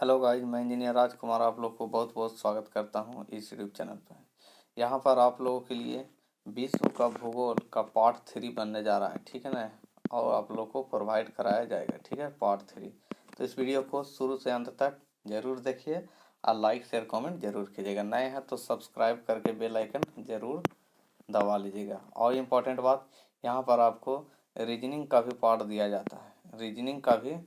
Hello guys, मैं engineer राजकुमार आप लोग को बहुत बहुत स्वागत करता हूं इस यूट्यूब चैनल पर। यहां पर आप लोगों के लिए विश्व का भूगोल का पार्ट 3 बनने जा रहा है, ठीक है ना। और आप लोग को प्रोवाइड कराया जाएगा, ठीक है, पार्ट 3। तो इस वीडियो को शुरू से अंत तक ज़रूर देखिए और लाइक शेयर कमेंट जरूर कीजिएगा। नए हैं तो सब्सक्राइब करके बेल आइकन ज़रूर दबा लीजिएगा। और इम्पोर्टेंट बात, यहाँ पर आपको रीजनिंग का भी पार्ट दिया जाता है, रीजनिंग का भी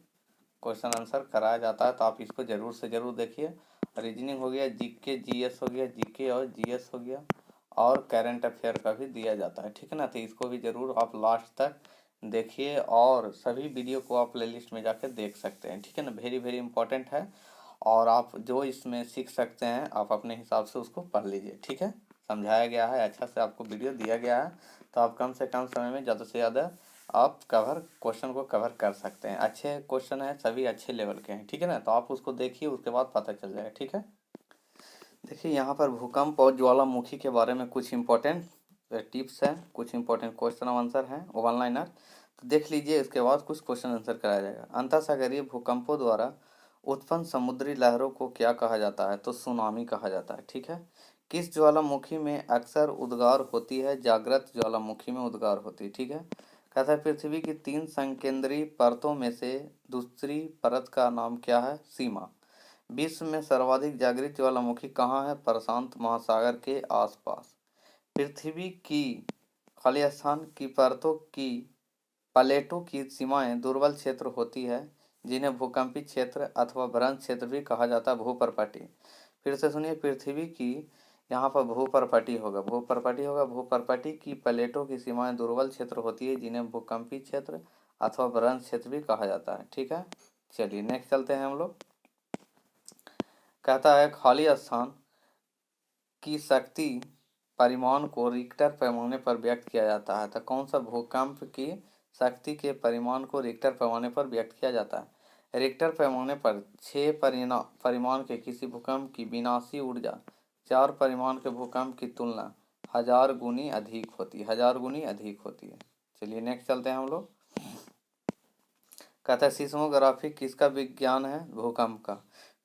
क्वेश्चन आंसर कराया जाता है, तो आप इसको ज़रूर से ज़रूर देखिए। रीजनिंग हो गया, जीके जीएस हो गया, जीके और जीएस हो गया, और करंट अफेयर का भी दिया जाता है, ठीक है ना। तो इसको भी ज़रूर आप लास्ट तक देखिए और सभी वीडियो को आप प्लेलिस्ट में जाकर देख सकते हैं, ठीक है ना। वेरी वेरी इंपॉर्टेंट है और आप जो इसमें सीख सकते हैं आप अपने हिसाब से उसको पढ़ लीजिए, ठीक है। समझाया गया है, अच्छा से आपको वीडियो दिया गया है, तो आप कम से कम समय में ज़्यादा से ज़्यादा आप क्वेश्चन को कवर कर सकते हैं। अच्छे क्वेश्चन है, सभी अच्छे लेवल के हैं, ठीक है ना। तो आप उसको देखिए, उसके बाद पता चल जाएगा, ठीक है। देखिए यहाँ पर भूकंप और ज्वालामुखी के बारे में कुछ इंपॉर्टेंट टिप्स हैं, कुछ इंपॉर्टेंट क्वेश्चन आंसर हैं, वन लाइनर। तो देख लीजिए, इसके बाद कुछ क्वेश्चन आंसर कराया जाएगा। अंतःसागरीय भूकंपों द्वारा उत्पन्न समुद्री लहरों को क्या कहा जाता है? तो सुनामी कहा जाता है, ठीक है। किस ज्वालामुखी में अक्सर उद्गार होती है? जागृत ज्वालामुखी में उद्गार होती है, ठीक है। कहता है पृथ्वी की 3 संकेंद्रीय परतों में से दूसरी परत का नाम क्या है? सीमा। विश्व में सर्वाधिक जागृत ज्वालामुखी कहाँ है? प्रशांत महासागर के आसपास। पृथ्वी की खाली स्थान की परतों की प्लेटों की सीमाएं दुर्बल क्षेत्र होती है, जिन्हें भूकंपी क्षेत्र अथवा भ्रंश क्षेत्र भी कहा जाता है। भूपर्पटी, फिर से सुनिए, पृथ्वी की यहाँ पर भूपर्पटी होगा, भूपर्पटी होगा। भूपर्पटी की प्लेटों की सीमाएं दुर्बल क्षेत्र होती है, जिन्हें भूकंपी क्षेत्र अथवा भ्रंश क्षेत्र भी कहा जाता है, ठीक है। चलिए नेक्स्ट चलते हैं हम लोग। कहता है खाली स्थान की शक्ति परिमाण को रिक्टर पैमाने पर व्यक्त किया जाता है। तो कौन सा भूकंप की शक्ति के परिमाण को रिक्टर पैमाने पर व्यक्त किया जाता है? रिक्टर पैमाने पर 6 परिमाण के किसी भूकंप की विनाशी ऊर्जा 4 परिमाण के भूकंप की तुलना 1000 गुनी अधिक होती है, 1000 गुनी अधिक होती है। चलिए नेक्स्ट चलते हैं हम लोग। कहता है सिस्मोग्राफी किसका विज्ञान है? भूकंप का।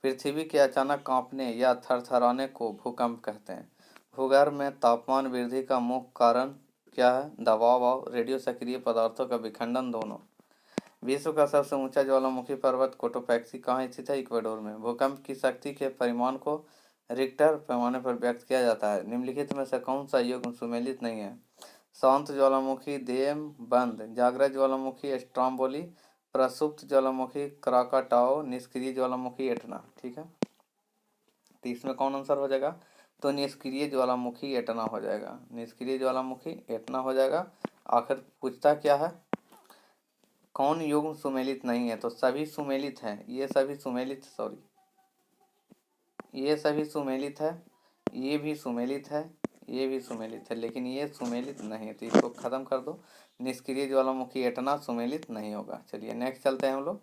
पृथ्वी के अचानक कांपने या थरथराने को भूकंप कहते हैं। भूगर्भ में तापमान वृद्धि का मुख्य कारण क्या है? दबाव और रेडियो सक्रिय पदार्थों का विखंडन दोनों। विश्व का सबसे ऊंचा ज्वालामुखी पर्वत कोटोपैक्सी कहाँ स्थित है? इक्वाडोर में। भूकंप की शक्ति के परिमाण को रिक्टर पैमाने पर व्यक्त किया जाता है। निम्नलिखित में से कौन सा युग्म सुमेलित नहीं है? शांत ज्वालामुखी देम बंद, जागृत ज्वालामुखी स्ट्राम्बोली, प्रसुप्त ज्वालामुखी क्राकाटाओ, निष्क्रिय ज्वालामुखी एटना, ठीक है। तो इसमें कौन आंसर हो जाएगा? तो निष्क्रिय ज्वालामुखी एटना हो जाएगा, निष्क्रिय ज्वालामुखी एटना हो जाएगा। आखिर पूछता क्या है, कौन युग्म सुमेलित नहीं है? तो सभी सुमेलित हैं, ये सभी सुमेलित, सॉरी, ये सभी सुमेलित है, ये भी सुमेलित है, ये भी सुमेलित है, लेकिन ये सुमेलित नहीं है, तो इसको खत्म कर दो। निष्क्रिय ज्वालामुखी एटना सुमेलित नहीं होगा। चलिए नेक्स्ट चलते हैं हम लोग।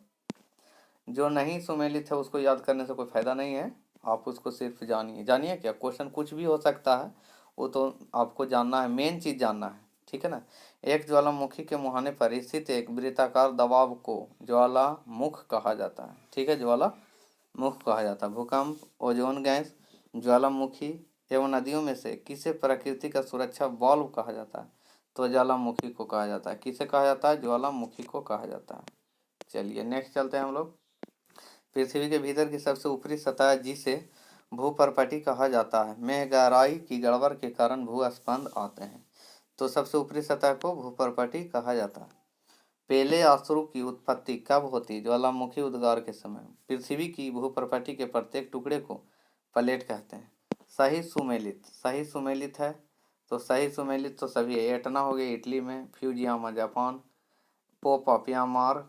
जो नहीं सुमेलित है उसको याद करने से कोई फायदा नहीं है, आप उसको सिर्फ जानिए। जानिए क्या, क्वेश्चन कुछ भी हो सकता है, वो तो आपको जानना है, मेन चीज जानना है, ठीक है ना। एक ज्वालामुखी के मुहाने पर स्थित एक वृत्ताकार दबाव को ज्वालामुख कहा जाता है, ठीक है, ज्वालामुख कहा जाता है। भूकंप, ओजोन गैस, ज्वालामुखी एवं नदियों में से किसे प्रकृति का सुरक्षा वाल्व कहा जाता है? तो ज्वालामुखी को कहा जाता है। किसे कहा जाता है? ज्वालामुखी को कहा जाता है। चलिए नेक्स्ट चलते हैं हम लोग। पृथ्वी के भीतर की सबसे ऊपरी सतह जिसे भूपर्पटी कहा जाता है में गहराई की गड़बड़ के कारण भूस्पंद आते हैं, तो सबसे ऊपरी सतह को भूपर्पटी कहा जाता है। पेले अश्रु की उत्पत्ति कब होती? ज्वालामुखी उद्गार के समय। पृथ्वी की भूपर्पटी के प्रत्येक टुकड़े को प्लेट कहते हैं। सही सुमेलित, सही सुमेलित है, तो सही सुमेलित तो सभी है। एटना हो गया इटली में, फ्यूजियामा जापान, पोपा म्यांमार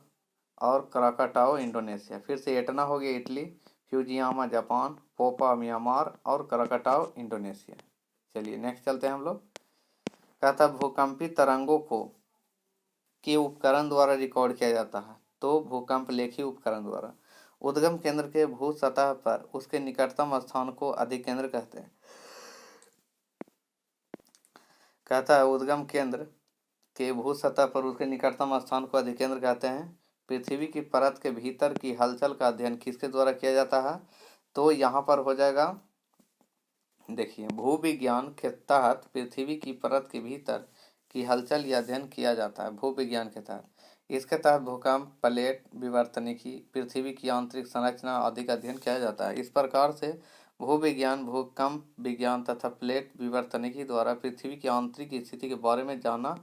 और क्राकाटाओ इंडोनेशिया। फिर से एटना हो गया इटली, फ्यूजियामा जापान, पोपा म्यांमार और क्राकाटाओ इंडोनेशिया। चलिए नेक्स्ट चलते हैं हम लोग। कहता भूकंपी तरंगों को के उपकरण द्वारा रिकॉर्ड किया जाता है, तो भूकंप लेखी उपकरण द्वारा। उद्गम केंद्र के भू सतह पर उसके निकटतम स्थान को अधिकेंद्र कहते हैं। कहता है उद्गम केंद्र के भू सतह पर उसके निकटतम स्थान को अधिकेंद्र कहते हैं। पृथ्वी की परत के भीतर की हलचल का अध्ययन किसके द्वारा किया जाता है? तो यहाँ पर हो जाएगा, देखिए, भूविज्ञान के तहत पृथ्वी की परत के भीतर की हलचल या अध्ययन किया जाता है। भूविज्ञान के तहत इसके तहत भूकंप, प्लेट विवर्तनिकी, पृथ्वी की आंतरिक संरचना आदि का अध्ययन किया जाता है। इस प्रकार से भूविज्ञान, भूकंप विज्ञान तथा प्लेट विवर्तनिकी द्वारा पृथ्वी की आंतरिक स्थिति के बारे में जाना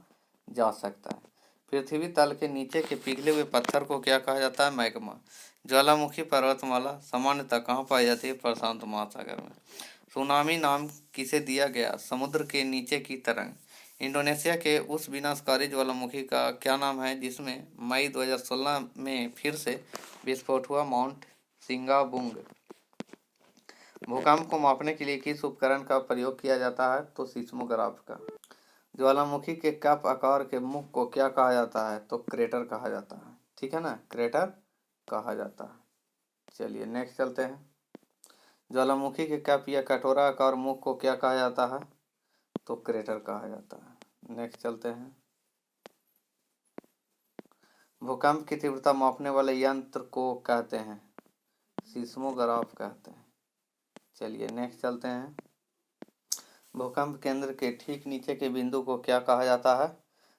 जा सकता है। पृथ्वी तल के नीचे के पिघले हुए पत्थर को क्या कहा जाता है? मैग्मा। ज्वालामुखी पर्वतमाला सामान्यतः कहाँ पाई जाती है? प्रशांत महासागर में। सुनामी नाम किसे दिया गया? समुद्र के नीचे की तरंग। इंडोनेशिया के उस विनाशकारी ज्वालामुखी का क्या नाम है जिसमें मई 2016 में फिर से विस्फोट हुआ? माउंट सिंगाबुंग। भूकंप को मापने के लिए किस उपकरण का प्रयोग किया जाता है? तो सीस्मोग्राफ का। ज्वालामुखी के कप आकार के मुख को क्या कहा जाता है? तो क्रेटर कहा जाता है। ठीक है ना, क्रेटर कहा जाता है। चलिए नेक्स्ट चलते हैं। ज्वालामुखी के कप या कटोरा आकार मुख को क्या कहा जाता है? तो क्रेटर कहा जाता है। नेक्स्ट चलते हैं। भूकंप की तीव्रता मापने वाले यंत्र को कहते हैं? सीस्मोग्राफ कहते हैं। चलिए नेक्स्ट चलते हैं। भूकंप केंद्र के ठीक नीचे के बिंदु को क्या कहा जाता है?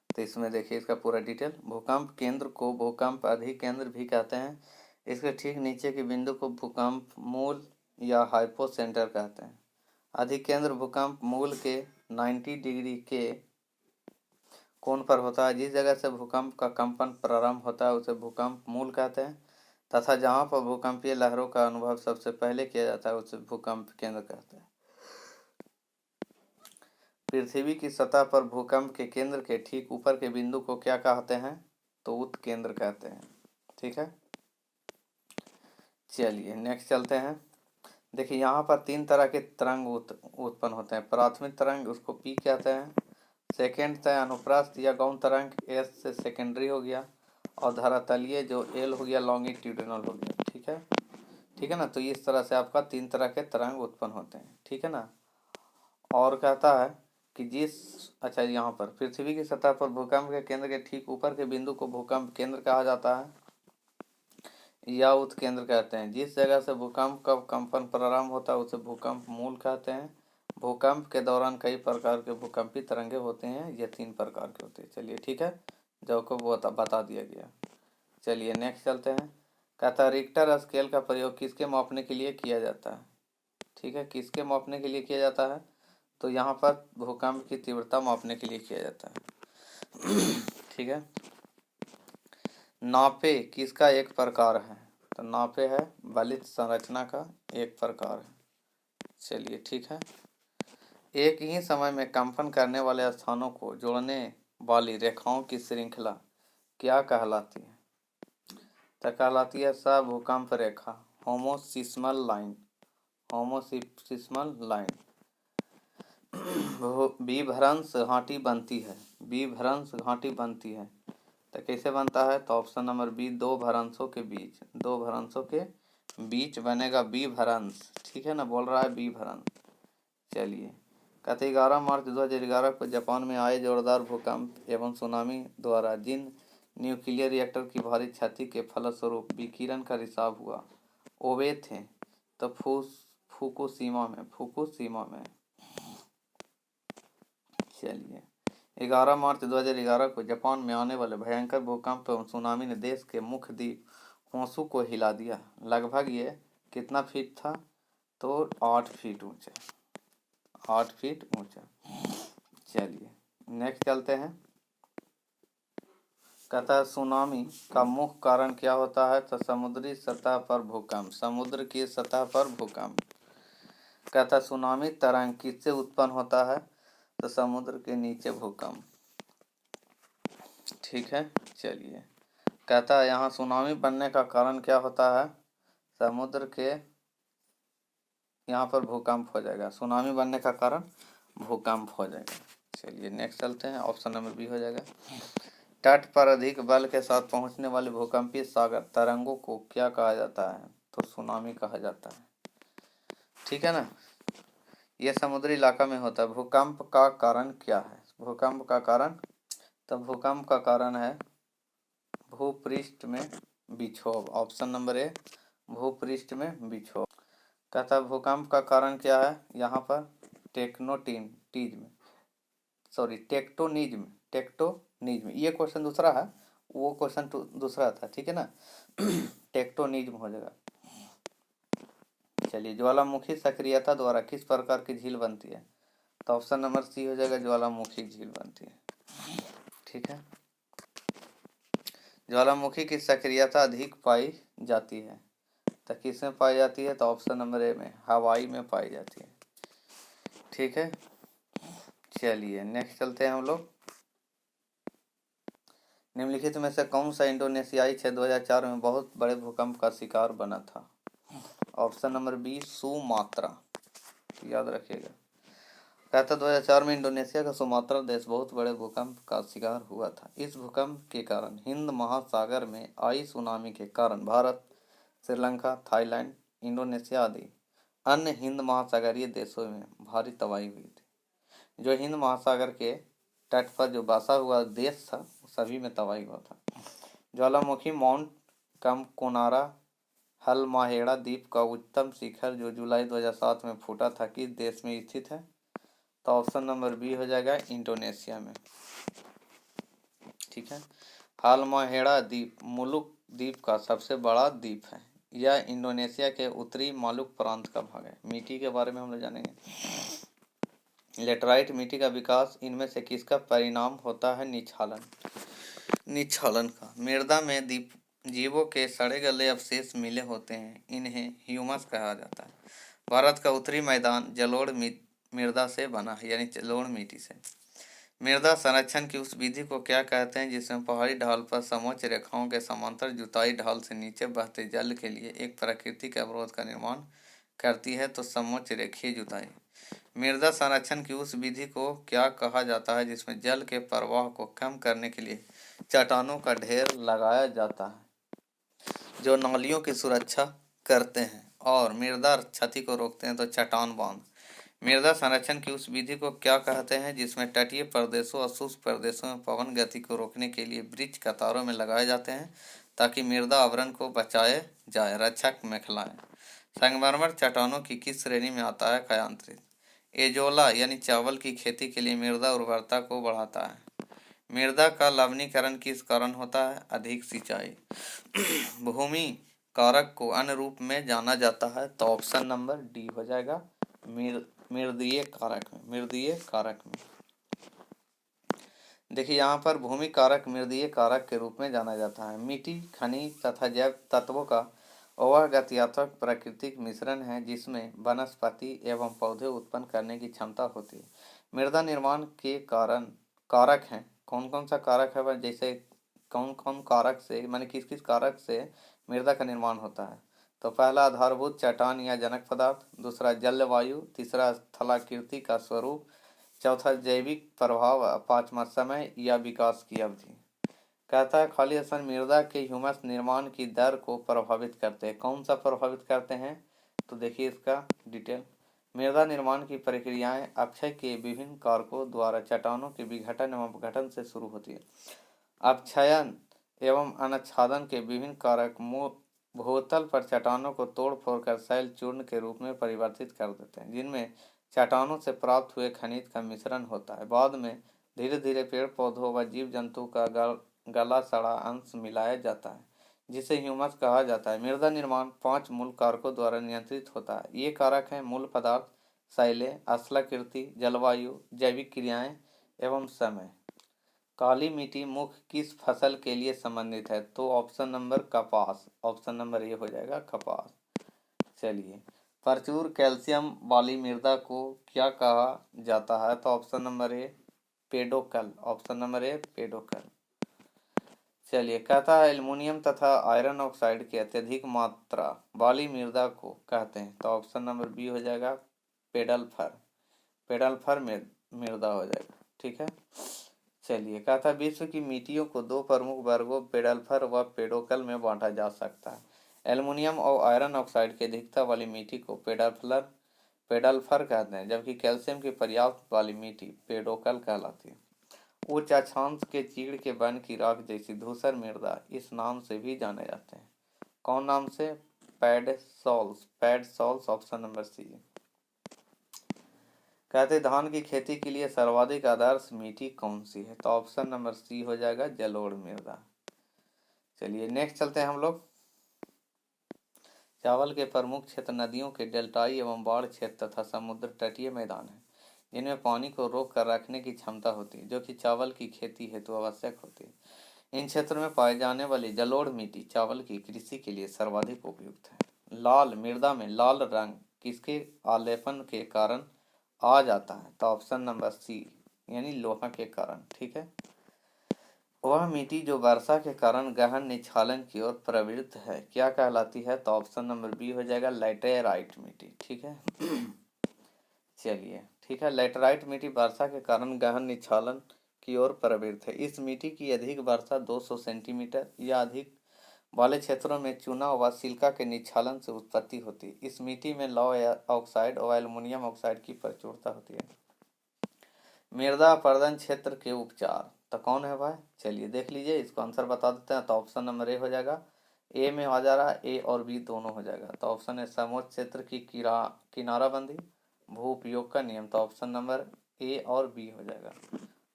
तो इसमें देखिए इसका पूरा डिटेल। भूकंप केंद्र को भूकंप अधिकेंद्र भी कहते हैं। इसके ठीक नीचे के बिंदु को भूकंप मूल या हाइपोसेंटर कहते हैं। अधिकेंद्र भूकंप मूल के 90 डिग्री के कोण पर होता है। जिस जगह से भूकंप का कंपन प्रारंभ होता है उसे भूकंप मूल कहते हैं, तथा जहां पर भूकंपीय लहरों का अनुभव सबसे पहले किया जाता है उसे भूकंप केंद्र कहते हैं। पृथ्वी की सतह पर भूकंप के केंद्र के ठीक ऊपर के बिंदु को क्या कहते हैं? तो उत्केंद्र कहते हैं। ठीक है, चलिए नेक्स्ट चलते हैं। देखिए यहाँ पर 3 तरह के तरंग उत्पन्न होते हैं। प्राथमिक तरंग, उसको पी कहते हैं। सेकेंड है अनुप्रस्थ या गौण तरंग, एस से सेकेंडरी हो गया। और धरातलीय जो एल हो गया, लॉन्गिट्यूडिनल हो गया। ठीक है ना। तो इस तरह से आपका 3 तरह के तरंग उत्पन्न होते हैं। ठीक है ना। और कहता है कि अच्छा, यहाँ पर पृथ्वी की सतह पर भूकंप के केंद्र के ठीक ऊपर के बिंदु को भूकंप केंद्र कहा जाता है या उत्केंद्र कहते हैं। जिस जगह से भूकंप का कंपन प्रारंभ होता है उसे भूकंप मूल कहते हैं। भूकंप के दौरान कई प्रकार के भूकंपी तरंगे होते हैं। ये 3 प्रकार के होते हैं। चलिए ठीक है, जो को बता दिया गया। चलिए नेक्स्ट चलते हैं। कहता है रिक्टर स्केल का प्रयोग किसके मापने के लिए किया जाता है? ठीक है, किसके मापने के लिए किया जाता है? तो यहाँ पर भूकंप की तीव्रता मापने के लिए किया जाता है। ठीक है। नापे किसका एक प्रकार है? तो नापे है बलित संरचना का एक प्रकार है। चलिए ठीक है। एक ही समय में कंपन करने वाले स्थानों को जोड़ने वाली रेखाओं की श्रृंखला क्या कहलाती है? तो कहलाती है भूकंप रेखा, होमोसिस्मल लाइन। होमोसिस्मल लाइन। विभ्रंश घाटी बनती है। विभ्रंश घाटी बनती है तो कैसे बनता है? तो ऑप्शन नंबर बी, दो भ्रंशों के बीच बनेगा विभ्रंश। ठीक है ना, बोल रहा है विभ्रंश। चलिए, कहते 11 मार्च 2011 को जापान में आए जोरदार भूकंप एवं सुनामी द्वारा जिन न्यूक्लियर रिएक्टर की भारी क्षति के फलस्वरूप विकिरण का रिसाव हुआ, वे थे तो फुकुशिमा में। चलिए, 11 मार्च 2011 को जापान में आने वाले भयंकर भूकंप एवं सुनामी ने देश के मुख्य द्वीप होंशु को हिला दिया। लगभग ये कितना फीट था? तो 8 फीट ऊंचा। 8 फीट ऊंचा। चलिए नेक्स्ट चलते हैं। कहता है सुनामी का मुख्य कारण क्या होता है? तो समुद्री सतह पर भूकंप। समुद्र की सतह पर भूकंप। कहता है सुनामी तरंग किससे उत्पन्न होता है? तो समुद्र के नीचे भूकंप। ठीक है, चलिए, कहता है यहाँ सुनामी बनने का कारण क्या होता है? समुद्र के यहाँ पर भूकंप हो जाएगा। सुनामी बनने का कारण भूकंप हो जाएगा। चलिए नेक्स्ट चलते हैं। ऑप्शन नंबर बी हो जाएगा। तट पर अधिक बल के साथ पहुंचने वाले भूकंपीय सागर तरंगों को क्या कहा जाता है? तो सुनामी कहा जाता है। ठीक है ना। यह समुद्री इलाका में होता है। भूकंप का कारण क्या है? भूकंप का कारण, तो भूकंप का कारण है भूपृष्ठ में विक्षोभ। ऑप्शन नंबर ए भूपृष्ठ में विक्षोभ। कहता है भूकंप का कारण क्या है, यहाँ पर टेक्टोनिज्म। ये क्वेश्चन दूसरा है, वो क्वेश्चन दूसरा था, ठीक है ना। टेक्टोनिज्म हो जाएगा। चलिए, ज्वालामुखी सक्रियता द्वारा किस प्रकार की झील बनती है, तो ऑप्शन नंबर सी हो जाएगा, ज्वालामुखी झील बनती है। ठीक है, ज्वालामुखी की सक्रियता अधिक पाई जाती है, तो किसमें पाई जाती है, तो ऑप्शन नंबर ए में, हवाई में पाई जाती है। ठीक है, चलिए नेक्स्ट चलते हैं हम लोग। निम्नलिखित में से कौन सा इंडोनेशियाई क्षेत्र 2004 में बहुत बड़े भूकंप का शिकार बना था, ऑप्शन नंबर बी सुमात्रा। याद रखिएगा। कहता 2004 में इंडोनेशिया का सुमात्रा देश बहुत बड़े भूकंप का शिकार हुआ था। इस भूकंप के कारण हिंद महासागर में आई सुनामी के कारण भारत, श्रीलंका, थाईलैंड, इंडोनेशिया आदि अन्य हिंद महासागरीय देशों में भारी तबाही हुई थी। जो हिंद महासागर के तट पर जो बसा हुआ देश था, सभी में तबाही हुआ था। ज्वालामुखी माउंट कमकोनारा हलमाहेड़ा द्वीप का उच्चतम शिखर जो जुलाई 2007 में फूटा था, किस देश में स्थित है, तो ऑप्शन नंबर बी हो जाएगा, इंडोनेशिया में। ठीक है, हालमाहेड़ा द्वीप मुलुक द्वीप का सबसे बड़ा द्वीप है। यह इंडोनेशिया के उत्तरी मालुक प्रांत का भाग है। मिट्टी के बारे में हम लोग जानेंगे। लेटराइट मिट्टी का विकास इनमें से किसका परिणाम होता है, निक्षालन का। मृदा में जीवों के सड़े गले अवशेष मिले होते हैं, इन्हें ह्यूमस कहा जाता है। भारत का उत्तरी मैदान जलोढ़ मृदा से बना है, यानी जलोढ़ मिट्टी से। मृदा संरक्षण की उस विधि को क्या कहते हैं जिसमें पहाड़ी ढाल पर समोच्च रेखाओं के समांतर जुताई ढाल से नीचे बहते जल के लिए एक प्राकृतिक अवरोध का निर्माण करती है, तो समोच्च रेखीय जुताई। मृदा संरक्षण की उस विधि को क्या कहा जाता है जिसमें जल के प्रवाह को कम करने के लिए चट्टानों का ढेर लगाया जाता है जो नालियों की सुरक्षा करते हैं और मृदा क्षति को रोकते हैं, तो चट्टान बांध। मृदा संरक्षण की उस विधि को क्या कहते हैं जिसमें तटीय प्रदेशों और शुष्क प्रदेशों में पवन गति को रोकने के लिए वृक्ष कतारों में लगाए जाते हैं ताकि मृदा आवरण को बचाए जाए, रक्षक मेखलाएं। संगमरमर चट्टानों की किस श्रेणी में आता है, खयांतरित। एजोला यानी चावल की खेती के लिए मृदा उर्वरता को बढ़ाता है। मृदा का लवणीकरण किस कारण होता है, अधिक सिंचाई। भूमि कारक को अन्य रूप में जाना जाता है, तो ऑप्शन नंबर डी हो जाएगा, मृदीय कारक में। देखिए यहाँ पर भूमि कारक मृदीय कारक के रूप में जाना जाता है। मिट्टी, खनिज तथा जैव तत्वों का वह गत्यात्मक प्राकृतिक मिश्रण है जिसमें वनस्पति एवं पौधे उत्पन्न करने की क्षमता होती है। मृदा निर्माण के कारक हैं, कौन कौन सा कारक है वह, जैसे कौन कौन कारक से, माने किस किस कारक से मृदा का निर्माण होता है, तो पहला आधारभूत चट्टान या जनक पदार्थ, दूसरा जलवायु, तीसरा स्थलाकृति का स्वरूप, चौथा जैविक प्रभाव, पांचवा समय या विकास की अवधि। कहता है खाली स्थान मृदा के ह्यूमस निर्माण की दर को प्रभावित करते हैं। कौन सा प्रभावित करते हैं, तो देखिए इसका डिटेल। मृदा निर्माण की प्रक्रियाएं अक्षय के विभिन्न कारकों द्वारा चट्टानों के विघटन एवं अपघटन से शुरू होती है। अपक्षयन एवं अनच्छादन के विभिन्न कारक भूतल पर चट्टानों को तोड़ फोड़ कर शैल चूर्ण के रूप में परिवर्तित कर देते हैं, जिनमें चट्टानों से प्राप्त हुए खनिज का मिश्रण होता है। बाद में धीरे धीरे पेड़ पौधों व जीव जंतु का गला सड़ा अंश मिलाया जाता है, जिसे ह्यूमस कहा जाता है। मृदा निर्माण 5 मूल कारकों द्वारा नियंत्रित होता है। ये कारक हैं मूल पदार्थ, शैलें, स्थलाकृति, जलवायु, जैविक क्रियाएं एवं समय। काली मिट्टी मुख्य किस फसल के लिए संबंधित है, तो ऑप्शन नंबर कपास, ऑप्शन नंबर ए हो जाएगा, कपास। चलिए, प्रचुर कैल्शियम वाली मृदा को क्या कहा जाता है, तो option number A pedocal, option number A pedocal. चलिए, कहता है एल्युमिनियम तथा आयरन ऑक्साइड की अत्यधिक मात्रा वाली मृदा को कहते हैं, तो ऑप्शन नंबर बी हो जाएगा, पेडल्फर मृदा हो जाएगा। ठीक है, चलिए, कहता है विश्व की मिट्टियों को 2 प्रमुख वर्गों पेडल्फर व पेडोकल में बांटा जा सकता है। एल्युमिनियम और आयरन ऑक्साइड की अधिकता वाली मिट्टी को पेडल्फर कहते हैं, जबकि कैल्शियम की पर्याप्त वाली मिट्टी पेडोकल कहलाती है। उच्च अक्षांश के चीड़ के वन की राख जैसी धूसर मृदा इस नाम से भी जाने जाते हैं। कौन नाम से? पैडसॉल्स। पैडसॉल्स ऑप्शन नंबर सी। कहते धान की खेती के लिए सर्वाधिक आदर्श मिट्टी कौन सी है? तो ऑप्शन नंबर सी हो जाएगा जलोढ़ मृदा। चलिए नेक्स्ट चलते हैं हम लोग। चावल के प्रमुख क्षेत्र नदियों के डेल्टाई एवं बाढ़ क्षेत्र तथा समुद्र तटीय मैदान है, जिनमें पानी को रोक कर रखने की क्षमता होती है, जो कि चावल की खेती हेतु आवश्यक होती है। इन क्षेत्रों में पाए जाने वाली जलोढ़ मिट्टी चावल की कृषि के लिए सर्वाधिक उपयुक्त है। लाल मृदा में लाल रंग किसके आलेपन के कारण आ जाता है? तो ऑप्शन नंबर सी यानी लोहा के कारण। ठीक है, वह मिट्टी जो वर्षा के कारण गहन निछालन की ओर प्रवृत्त है क्या कहलाती है? तो ऑप्शन नंबर बी हो जाएगा लैटेराइट मिट्टी। ठीक है चलिए ठीक है, लैटेराइट मिट्टी वर्षा के कारण गहन निछालन की ओर प्रवृत्त है। इस मिट्टी की अधिक वर्षा 200 सेंटीमीटर या अधिक वाले क्षेत्रों में चूना व सिलिका के निछालन से उत्पत्ति होती है। इस मिट्टी में लौह ऑक्साइड और एल्युमिनियम ऑक्साइड की प्रचुरता होती है। मृदा अपरदन क्षेत्र के उपचार तो कौन है भाई? चलिए देख लीजिए, इसको आंसर बता देते हैं। तो ऑप्शन नंबर ए हो जाएगा। ए में आ जा रहा है, ए और बी दोनों हो जाएगा। तो ऑप्शन है समोच्च क्षेत्र की किनाराबंदी, भू उपयोग का नियम। तो ऑप्शन नंबर ए और बी हो जाएगा।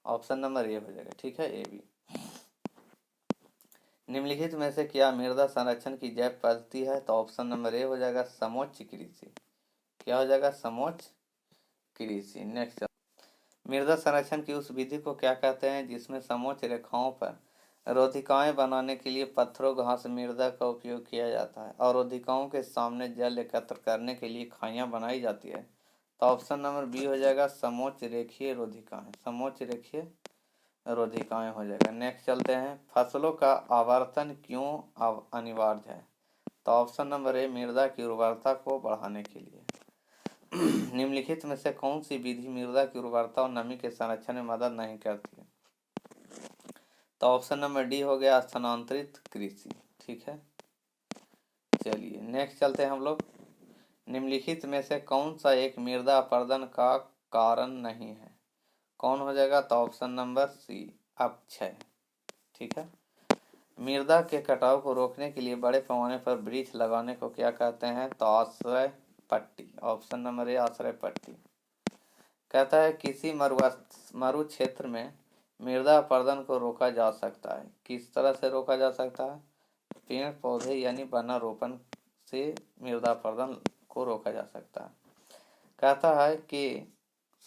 ऑप्शन नंबर ए हो जाएगा। ठीक है, ए बी। निम्नलिखित में से क्या मृदा संरक्षण की जैव पद्धति है? तो ऑप्शन नंबर ए हो जाएगा समोच्च कृषि। क्या हो जाएगा? समोच्च कृषि। नेक्स्ट, मृदा संरक्षण की उस विधि को क्या कहते हैं जिसमें समोच्च रेखाओं पर रोधिकाएं बनाने के लिए पत्थरों घास मृदा का उपयोग किया जाता है और रोधिकाओं के सामने जल एकत्र करने के लिए खाइयां बनाई जाती है? तो ऑप्शन नंबर बी हो जाएगा समोच्च रेखीय रोधिकाएं। समोच्च रेखीय रोधिकाएं हो जाएगा। नेक्स्ट चलते हैं, फसलों का आवर्तन क्यों अनिवार्य है? तो ऑप्शन नंबर ए मृदा की उर्वरता को बढ़ाने के लिए। निम्नलिखित में से कौन सी विधि मृदा की उर्वरता और नमी के संरक्षण में मदद नहीं करती है? तो ऑप्शन नंबर डी हो गया स्थानांतरित कृषि। ठीक है, चलिए नेक्स्ट चलते हैं हम लोग। निम्नलिखित में से कौन सा एक मृदा अपरदन का कारण नहीं है? कौन हो जाएगा? तो ऑप्शन नंबर सी अपक्षय। ठीक है, मृदा के कटाव को रोकने के लिए बड़े पैमाने पर वृक्ष लगाने को क्या कहते हैं? तो आश्रय पट्टी। ऑप्शन नंबर ए आश्रय पट्टी। कहता है किसी मरु क्षेत्र में मृदा अपरदन को रोका जा सकता है। किस तरह से रोका जा सकता है? पेड़ पौधे यानी वनारोपण से मृदा अपरदन को रोका जा सकता है। कहता है कि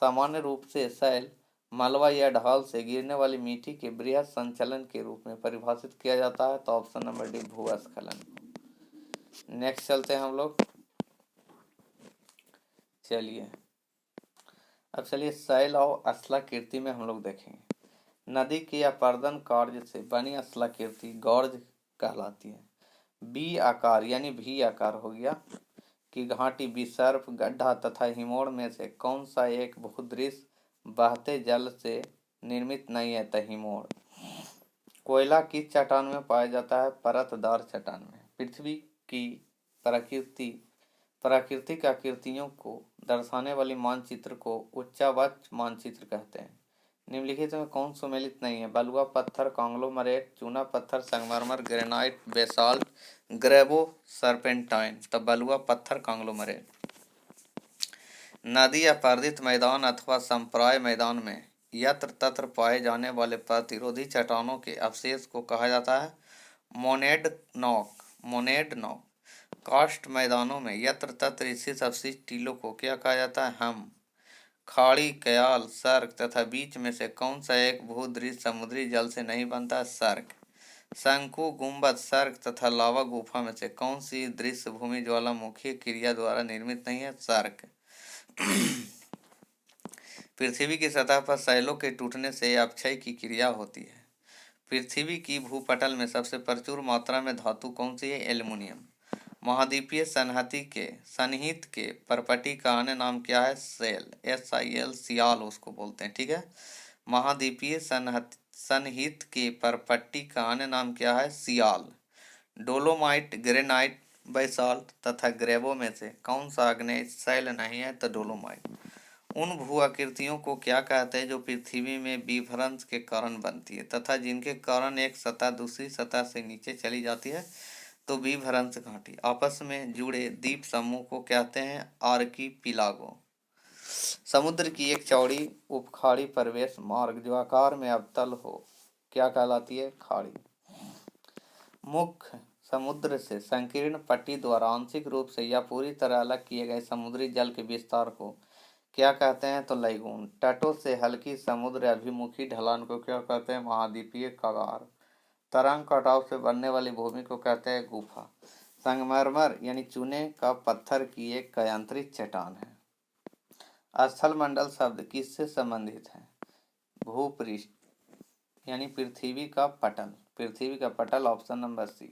सामान्य रूप से शैल, मलबा या ढाल से गिरने वाली मिट्टी के बृहद संचलन के रूप में परिभाषित किया जाता है। तो ऑप्शन नंबर डी भूस्खलन। नेक्स्ट चलते हैं हम लोग। चलिए अब चलिए शैल और अश्लाकृति में हम लोग देखेंगे। नदी के अपरदन कार्य से बनी अश्लाकृति गौर्ज कहलाती है। बी आकार यानी भी आकार हो गया कि घाटी, विसर्प, गड्ढा तथा हिमोड़ में से कौन सा एक भूदृश्य बहते जल से निर्मित नहीं है? तो हिमोड़। कोयला किस चट्टान में पाया जाता है? परतदार चट्टान में। पृथ्वी की प्राकृतिक आकृतियों को दर्शाने वाली मानचित्र को उच्चावच मानचित्र कहते हैं। निम्नलिखित में कौन सुमेलित नहीं है? बलुआ पत्थर, कांग्लोमरेट, चूना पत्थर, संगमरमर, ग्रेनाइट, बेसाल्ट, ग्रेवो, सर्पेंटाइन। तो बलुआ पत्थर, कांग्लोमरेट। नदी अपरदित मैदान अथवा संप्राय मैदान में यत्र तत्र पाए जाने वाले प्रतिरोधी चट्टानों के अवशेष को कहा जाता है मोनेड नॉक। कास्ट मैदानों में यत्र तत्र स्थित अवशिष्ट टीलों को क्या कहा जाता है? हम। खाड़ी, कयाल, सर्क तथा बीच में से कौन सा एक भूदृश्य समुद्री जल से नहीं बनता? सर्क। शंकु, गुंबद, सर्क तथा लावा गुफा में से कौन सी दृश्य भूमि ज्वालामुखी क्रिया द्वारा निर्मित नहीं है? सर्क। पृथ्वी की सतह पर शैलों के टूटने से अपक्षय की क्रिया होती है। पृथ्वी की भूपटल में सबसे प्रचुर मात्रा में धातु कौन सी है? एल्युमिनियम। महाद्वीपीय सन्निहित के परपटी का अन्य नाम क्या है? सेल, SIL, सियाल उसको बोलते हैं। ठीक है, महाद्वीपीय सन्निहित के परपट्टी का अन्य नाम क्या है? सियाल। डोलोमाइट, ग्रेनाइट, बेसाल्ट तथा ग्रेवो में से कौन सा आग्नेय शैल नहीं है? तो डोलोमाइट। उन भू आकृतियों को क्या कहते हैं जो पृथ्वी में विभ्रंश के कारण बनती है तथा जिनके कारण एक सतह दूसरी सतह से नीचे चली जाती है, तो विभ्रंश घाटी। आपस में जुड़े द्वीप समूह को कहते हैं आर्कीपिलागो। समुद्र की एक चौड़ी उपखाड़ी प्रवेश मार्ग जो आकार में अवतल हो क्या कहलाती है? खाड़ी। मुख्य समुद्र से संकीर्ण पट्टी द्वारा आंशिक रूप से या पूरी तरह अलग किए गए समुद्री जल के विस्तार को क्या कहते हैं? तो लैगून। तटों से हल्की समुद्र अभिमुखी ढलान को क्या कहते हैं? महाद्वीपीय कगार। तरंग कटाव से बनने वाली भूमि को कहते हैं गुफा। संगमरमर यानी चूने का पत्थर की एक कायांतरित चट्टान है। स्थल मंडल शब्द किससे संबंधित है? भूपृष्ठ यानी पृथ्वी का पटल। पृथ्वी का पटल, ऑप्शन नंबर सी।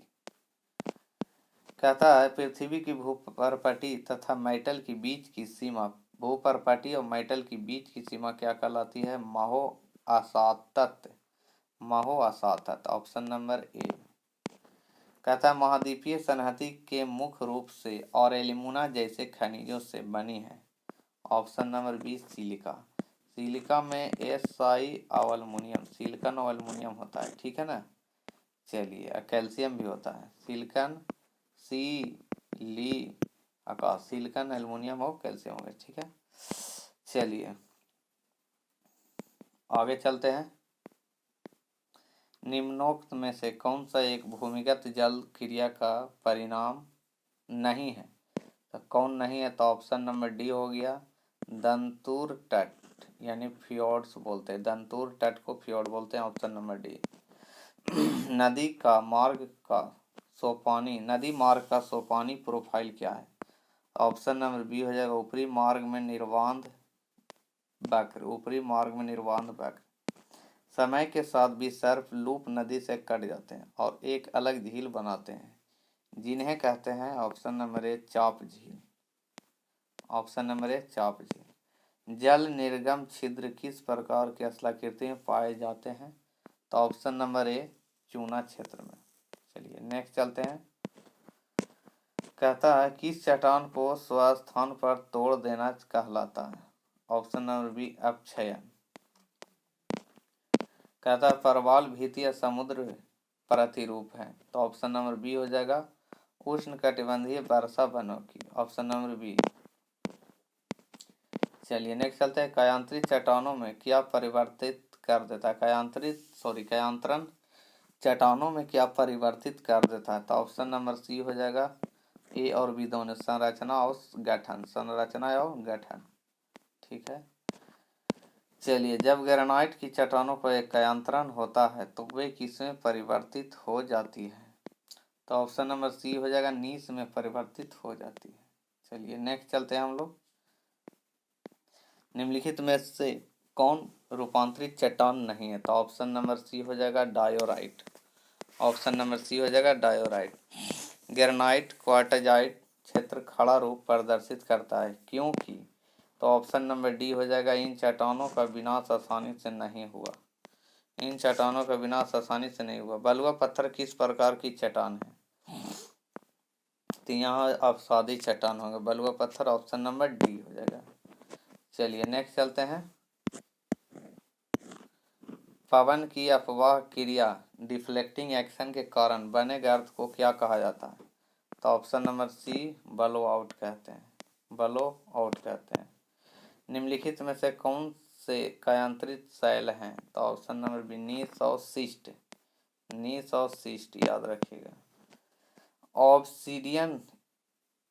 कहता है पृथ्वी की भूपर्पटी तथा मेटल की बीच की सीमा, भूपर्पटी और मेटल की बीच की सीमा क्या कहलाती है? महो असातत। महो असातत, ऑप्शन नंबर ए। कहता है महाद्वीपीय संहति के मुख्य रूप से और एल्यूमिना जैसे खनिजों से बनी है, option number B silica. Silica में SI अवलमुनियम, सिलिकन और एल्युमिनियम होता है, ठीक है ना। चलिए, कैल्शियम भी होता है, सिलिकन सिलिकन एल्युमिनियम और कैल्शियम हो गया, ठीक है। चलिए आगे चलते हैं। निम्नोक्त में से कौन सा एक भूमिगत जल क्रिया का परिणाम नहीं है? तो कौन नहीं है? तो ऑप्शन नंबर डी हो गया, दंतुर तट यानी फ्योर्ड्स बोलते हैं, दंतुर तट को फ्योर्ड बोलते हैं, ऑप्शन नंबर डी। नदी मार्ग का सोपानी प्रोफाइल क्या है? ऑप्शन नंबर बी हो जाएगा, ऊपरी मार्ग में निर्बाध वक्र। समय के साथ भी सर्प लूप नदी से कट जाते हैं और एक अलग झील बनाते हैं, जिन्हें कहते हैं, ऑप्शन नंबर ए चाप झील। ऑप्शन नंबर ए चाप झील। जल निर्गम छिद्र किस प्रकार के स्थलाकृति में पाए जाते हैं? तो ऑप्शन नंबर ए चूना क्षेत्र में। चलिए नेक्स्ट चलते हैं। कहता है किस चट्टान को स्वस्थान पर तोड़ देना कहलाता है? ऑप्शन नंबर बी अपक्षयन। कहता है परवाल भीतीय समुद्र प्रतिरूप है, तो ऑप्शन नंबर बी हो जाएगा, उष्णकटिबंधीय वर्षा वनों की, ऑप्शन नंबर बी। चलिए नेक्स्ट चलते हैं। कायांतरित चट्टानों में क्या परिवर्तित कर देता है? कायांतरण चट्टानों में क्या परिवर्तित कर देता है? तो ऑप्शन नंबर सी हो जाएगा, ए और बी दोनों, संरचना और गठन, ठीक है। चलिए, जब ग्रेनाइट की चट्टानों पर एक कायांतरण होता है तो वे किसमें परिवर्तित हो जाती है? तो ऑप्शन नंबर सी हो जाएगा, नीस में परिवर्तित हो जाती है। चलिए नेक्स्ट चलते हैं हम लोग। निम्नलिखित में से कौन रूपांतरित चट्टान नहीं है? तो ऑप्शन नंबर सी हो जाएगा डायोराइट। ऑप्शन नंबर सी हो जाएगा डायोराइट। ग्रेनाइट क्वार्टजाइट क्षेत्र खड़ा रूप प्रदर्शित करता है क्योंकि, तो ऑप्शन नंबर डी हो जाएगा, इन चट्टानों का विनाश आसानी से नहीं हुआ। इन चट्टानों का विनाश आसानी से नहीं हुआ। बलुआ पत्थर किस प्रकार की चट्टान है? तो यहाँ अवसादी चट्टान होगा बलुआ पत्थर, ऑप्शन नंबर डी हो जाएगा। चलिए नेक्स्ट चलते हैं। पवन की अपवाह क्रिया डिफ्लेक्टिंग एक्शन के कारण बने गर्त को क्या कहा जाता है? तो ऑप्शन नंबर सी बलो आउट कहते हैं। निम्नलिखित में से कौन से कायांतरित शैल हैं? तो ऑप्शन नंबर बी नीस और सिस्ट याद रखिएगा। ऑब्सीडियन,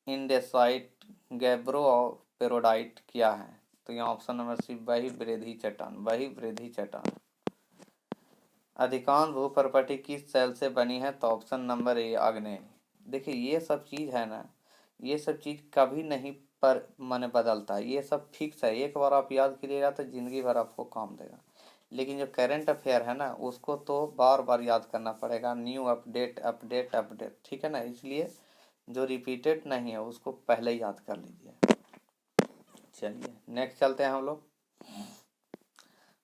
इंडेसाइट, गैब्रो और पेरोडाइट क्या है? तो यहाँ ऑप्शन नंबर सी बहिर्वृद्धि चट्टान। अधिकांश भूपर्पटी किस शैल से बनी है? तो ऑप्शन नंबर ए आग्नेय। देखिए ये सब चीज है ना, ये सब चीज कभी नहीं पर मन बदलता है, ये सब फिक्स है। एक बार आप याद करिएगा तो जिंदगी भर आपको काम देगा। लेकिन जो करंट अफेयर है ना, उसको तो बार बार याद करना पड़ेगा, न्यू अपडेट, ठीक है ना। इसलिए जो रिपीटेड नहीं है उसको पहले ही याद कर लीजिए। चलिए नेक्स्ट चलते हैं हम लोग।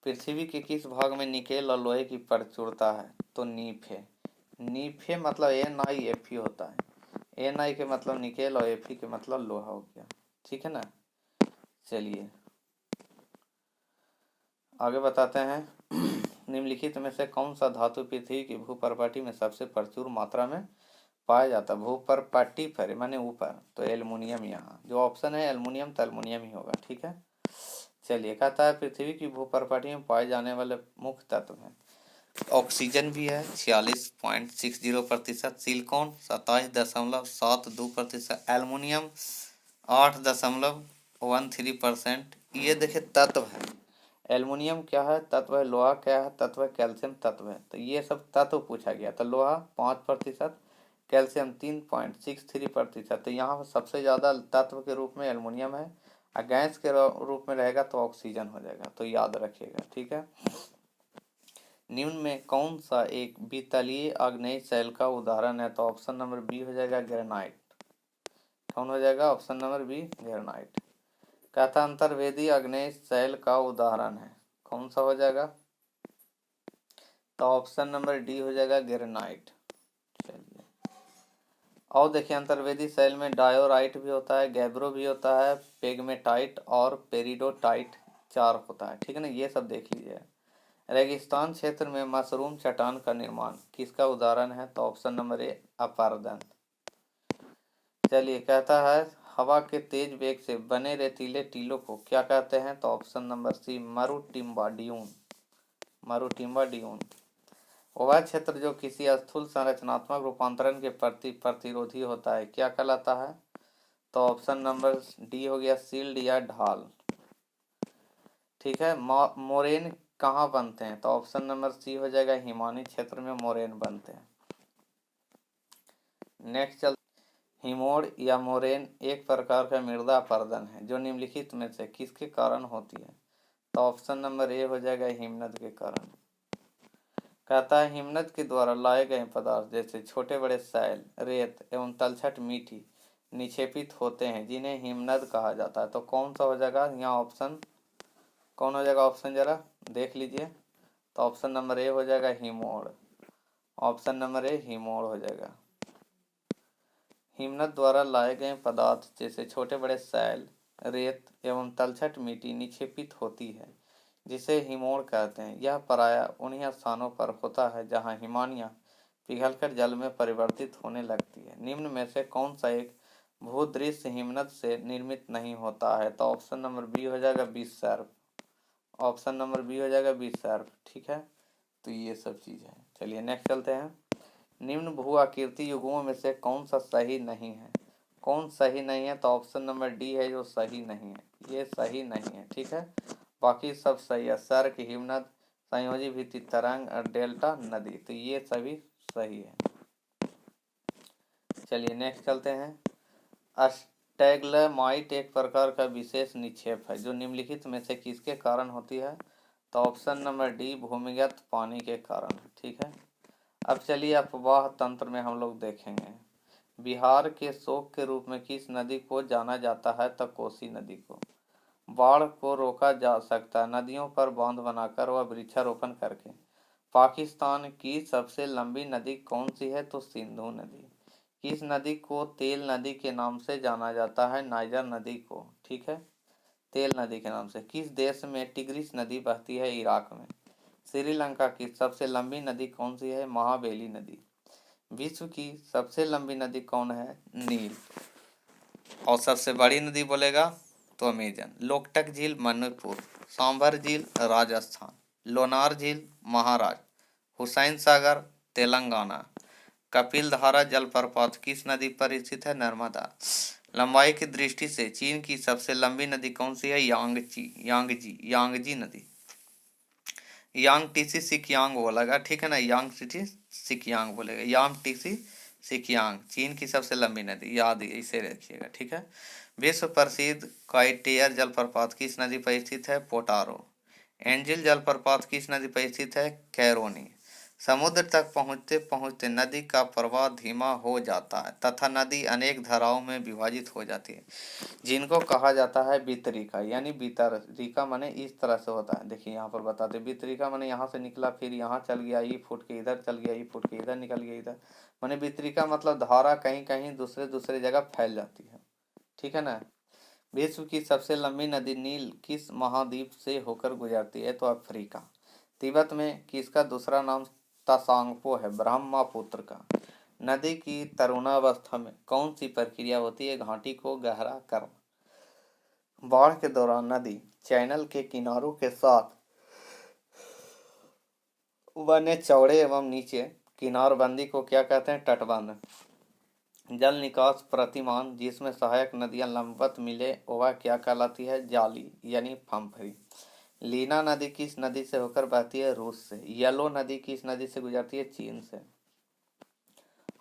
पृथ्वी के किस भाग में निकेल और लोहे की प्रचुरता है? तो नीफे मतलब NiFe होता है। Na के मतलब निकेल और Fe के मतलब लोहा हो गया, ठीक है ना। चलिए आगे बताते हैं निम्नलिखित में से कौन सा धातु पृथ्वी की भूपर्पटी में सबसे प्रचुर मात्रा में पाया जाता है। भूपर्पटी पर माने ऊपर, तो एल्युमिनियम, यहाँ जो ऑप्शन है एल्युमिनियम तो एल्युमिनियम ही होगा। ठीक है, चलिए कहता है पृथ्वी की भूपर्पटी में पाए जाने वाले मुख्य तत्व हैं। ऑक्सीजन भी है 46.60%, सिलिकॉन 27.72%, एल्युमिनियम 8.13%। ये देखिए तत्व है। एल्युमिनियम क्या है? तत्व है। लोहा क्या है? तत्व है। कैल्शियम तत्व है। तो ये सब तत्व पूछा गया। तो लोहा 5%, कैल्शियम 3.63%। तो यहाँ पर सबसे ज़्यादा तत्व के रूप में एल्युमिनियम है, और गैस के रूप में रहेगा तो ऑक्सीजन हो जाएगा। तो याद रखिएगा। ठीक है, निम्न में कौन सा एक वितलीय आग्नेय शैल का उदाहरण है? तो ऑप्शन नंबर बी हो जाएगा ग्रेनाइट। कौन हो जाएगा? Option number B granite. कहता अंतर्वेदी आग्नेय शैल का उदाहरण है, कौन सा हो जाएगा? तो ऑप्शन नंबर डी हो जाएगा ग्रेनाइट। चलिए, और देखिए अंतर्वेदी शैल में डायोराइट भी होता है, गैब्रो भी होता है, पेगमेटाइट और पेरिडोटाइट 4 होता है। ठीक है ना, ये सब देख लीजिए। रेगिस्तान क्षेत्र में मशरूम चट्टान का निर्माण किसका उदाहरण है? तो ऑप्शन नंबर ए अपारदन। चलिए, कहता है हवा के तेज वेग से बने रेतीले टीलों को क्या कहते हैं? तो ऑप्शन नंबर सी मरुटिम्बा ड्यून। मरुटिम्बा ड्यून। वह क्षेत्र जो किसी स्थूल संरचनात्मक रूपांतरण के प्रति प्रतिरोधी होता है क्या कहलाता है? तो ऑप्शन नंबर डी हो गया शील्ड या ढाल। ठीक है, मोरेन कहाँ बनते हैं? तो ऑप्शन नंबर सी हो जाएगा हिमानी क्षेत्र में मोरेन बनते हैं। नेक्स्ट चल, हिमोड़ या मोरेन एक प्रकार का मृदा अपरदन है जो निम्नलिखित में से किसके कारण होती है? तो ऑप्शन नंबर ए हो जाएगा हिमनद के कारण। कहता है हिमनद के द्वारा लाए गए पदार्थ जैसे छोटे बड़े सैल, रेत एवं तलछट मीठी निक्षेपित होते हैं जिन्हें हिमनद कहा जाता है। तो कौन सा हो जाएगा यहाँ ऑप्शन? कौन हो जाएगा ऑप्शन? जरा देख लीजिए। तो ऑप्शन नंबर ए हो जाएगा हिमोड़। ऑप्शन नंबर ए हिमोड़ हो जाएगा। हिमनद द्वारा लाए गए पदार्थ जैसे छोटे बड़े सैल, रेत एवं तलछट मिट्टी निक्षेपित होती है जिसे हिमोड़ कहते हैं। यह प्रायः उन्हीं स्थानों पर होता है जहां हिमानियाँ पिघलकर जल में परिवर्तित होने लगती है। निम्न में से कौन सा एक भूदृश्य हिमनद से निर्मित नहीं होता है? तो ऑप्शन नंबर बी हो जाएगा बिसर्प। ऑप्शन नंबर बी हो जाएगा बिसर्प। ठीक है, तो ये सब चीज़ है। चलिए नेक्स्ट चलते हैं। निम्न भू आकृति युग्मों में से कौन सा सही नहीं है? कौन सही नहीं है? तो ऑप्शन नंबर डी है जो सही नहीं है, ये सही नहीं है। ठीक है, बाकी सब सही है। सर्क, हिमनद, संयोजी भित्ति तरंग और डेल्टा नदी, तो ये सभी सही है। चलिए नेक्स्ट चलते हैं। स्टैग्लमाइट एक प्रकार का विशेष निक्षेप है जो निम्नलिखित में से किसके कारण होती है? तो ऑप्शन नंबर डी भूमिगत पानी के कारण। ठीक है, अब चलिए अपवाह तंत्र में हम लोग देखेंगे। बिहार के शोक के रूप में किस नदी को जाना जाता है? तो कोसी नदी को। बाढ़ को रोका जा सकता है नदियों पर बांध बनाकर व वृक्षारोपण करके। पाकिस्तान की सबसे लंबी नदी कौन सी है? तो सिंधु नदी। किस नदी को तेल नदी के नाम से जाना जाता है? नाइजर नदी को। ठीक है, तेल नदी के नाम से। किस देश में टिग्रिस नदी बहती है? इराक में। श्रीलंका की सबसे लंबी नदी कौन सी है? महाबेली नदी। विश्व की सबसे लंबी नदी कौन है? नील। और सबसे बड़ी नदी बोलेगा तो अमेजन। लोकटक झील मणिपुर, सांभर झील राजस्थान, लोनार झील महाराष्ट्र, हुसैन सागर तेलंगाना। कपिल धारा जलप्रपात किस नदी पर स्थित है? नर्मदा। लंबाई की दृष्टि से चीन की सबसे लंबी नदी कौन सी है? यांगजी नदी। यांग टीसी सिकियांग बोलेगा। ठीक है ना, यांग टीसी सिकियांग बोलेगा। यांग टीसी सिकियांग चीन की सबसे लंबी नदी, याद इसे रखिएगा। ठीक है, विश्व प्रसिद्ध काइटेयर जलप्रपात किस नदी पर स्थित है? पोटारो। एंजिल जलप्रपात किस नदी पर स्थित है? कैरोनी। समुद्र तक पहुँचते पहुँचते नदी का प्रवाह धीमा हो जाता है तथा नदी अनेक धाराओं में विभाजित हो जाती है जिनको कहा जाता है वितरिका। यानी वितरिका माने इस तरह से होता है। देखिए यहाँ पर बताते, वितरिका माने यहाँ से निकला फिर यहाँ चल गया, ये फुट के इधर चल गया, ये फुट के इधर निकल गया इधर। माने वितरिका मतलब धारा कहीं कहीं दूसरे दूसरे जगह फैल जाती है। ठीक है ना, विश्व की सबसे लंबी नदी नील किस महाद्वीप से होकर गुजरती है? तो अफ्रीका। तिब्बत में किसका दूसरा नाम तसांगपो है? ब्रह्मपुत्र का। नदी की तरुणावस्था में कौन सी प्रक्रिया होती है? घाटी को गहरा करना। बाढ़ के दौरान नदी चैनल के किनारों के साथ बने चौड़े एवं नीचे किनारबंदी को क्या कहते हैं? तटबंध। जल निकास प्रतिमान जिसमें सहायक नदियां लंबवत मिले वह क्या कहलाती है? जाली यानी फम्फरी। लीना नदी किस नदी से होकर बहती है? रूस से। येलो नदी किस नदी से गुजरती है? चीन से।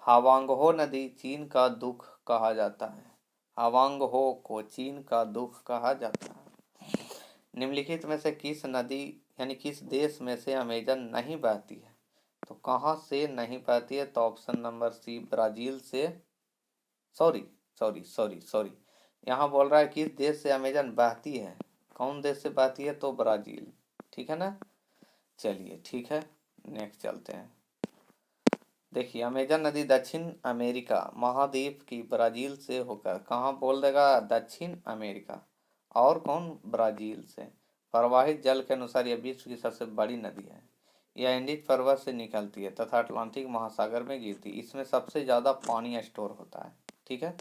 हावांगहो नदी चीन का दुख कहा जाता है। हावांगहो को चीन का दुख कहा जाता है। निम्नलिखित में से किस नदी यानी किस देश में से अमेजन नहीं बहती है? तो कहाँ से नहीं बहती है? तो ऑप्शन नंबर सी, ब्राजील से। सॉरी सॉरी सॉरी सॉरी, यहाँ बोल रहा है किस देश से अमेजन बहती है। कौन देश से बहती है? तो ब्राजील। ठीक है ना। चलिए ठीक है, नेक्स्ट चलते हैं। देखिए अमेजन नदी दक्षिण अमेरिका महाद्वीप की ब्राजील से होकर कहाँ बोल देगा? दक्षिण अमेरिका। और कौन? ब्राजील से। प्रवाहित जल के अनुसार यह विश्व की सबसे बड़ी नदी है। यह इंडिज पर्वत से निकलती है तथा अटलांटिक महासागर में गिरती है। इसमें सबसे ज्यादा पानी स्टोर होता है। ठीक है।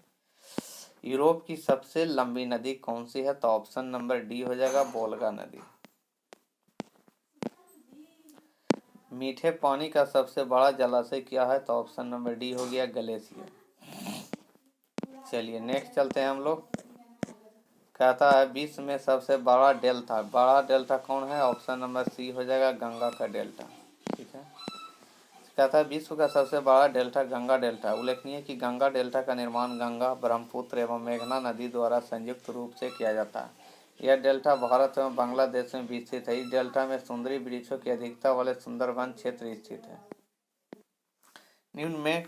यूरोप की सबसे लंबी नदी कौन सी है? तो ऑप्शन नंबर डी हो जाएगा, वोल्गा नदी। मीठे पानी का सबसे बड़ा जलाशय क्या है? तो ऑप्शन नंबर डी हो गया, ग्लेशियर। चलिए नेक्स्ट चलते हैं हम लोग। कहता है विश्व में सबसे बड़ा डेल्टा कौन है? ऑप्शन नंबर सी हो जाएगा, गंगा का डेल्टा। ठीक है। कहता है विश्व का सबसे बड़ा डेल्टा गंगा डेल्टा। उल्लेखनीय कि गंगा डेल्टा का निर्माण गंगा, ब्रह्मपुत्र एवं मेघना नदी द्वारा संयुक्त रूप से किया जाता है। यह डेल्टा भारत एवं बांग्लादेश में विस्तृत है। इस डेल्टा में सुंदरी वृक्षों की अधिकता वाले सुंदरवन क्षेत्र स्थित है। निम्न में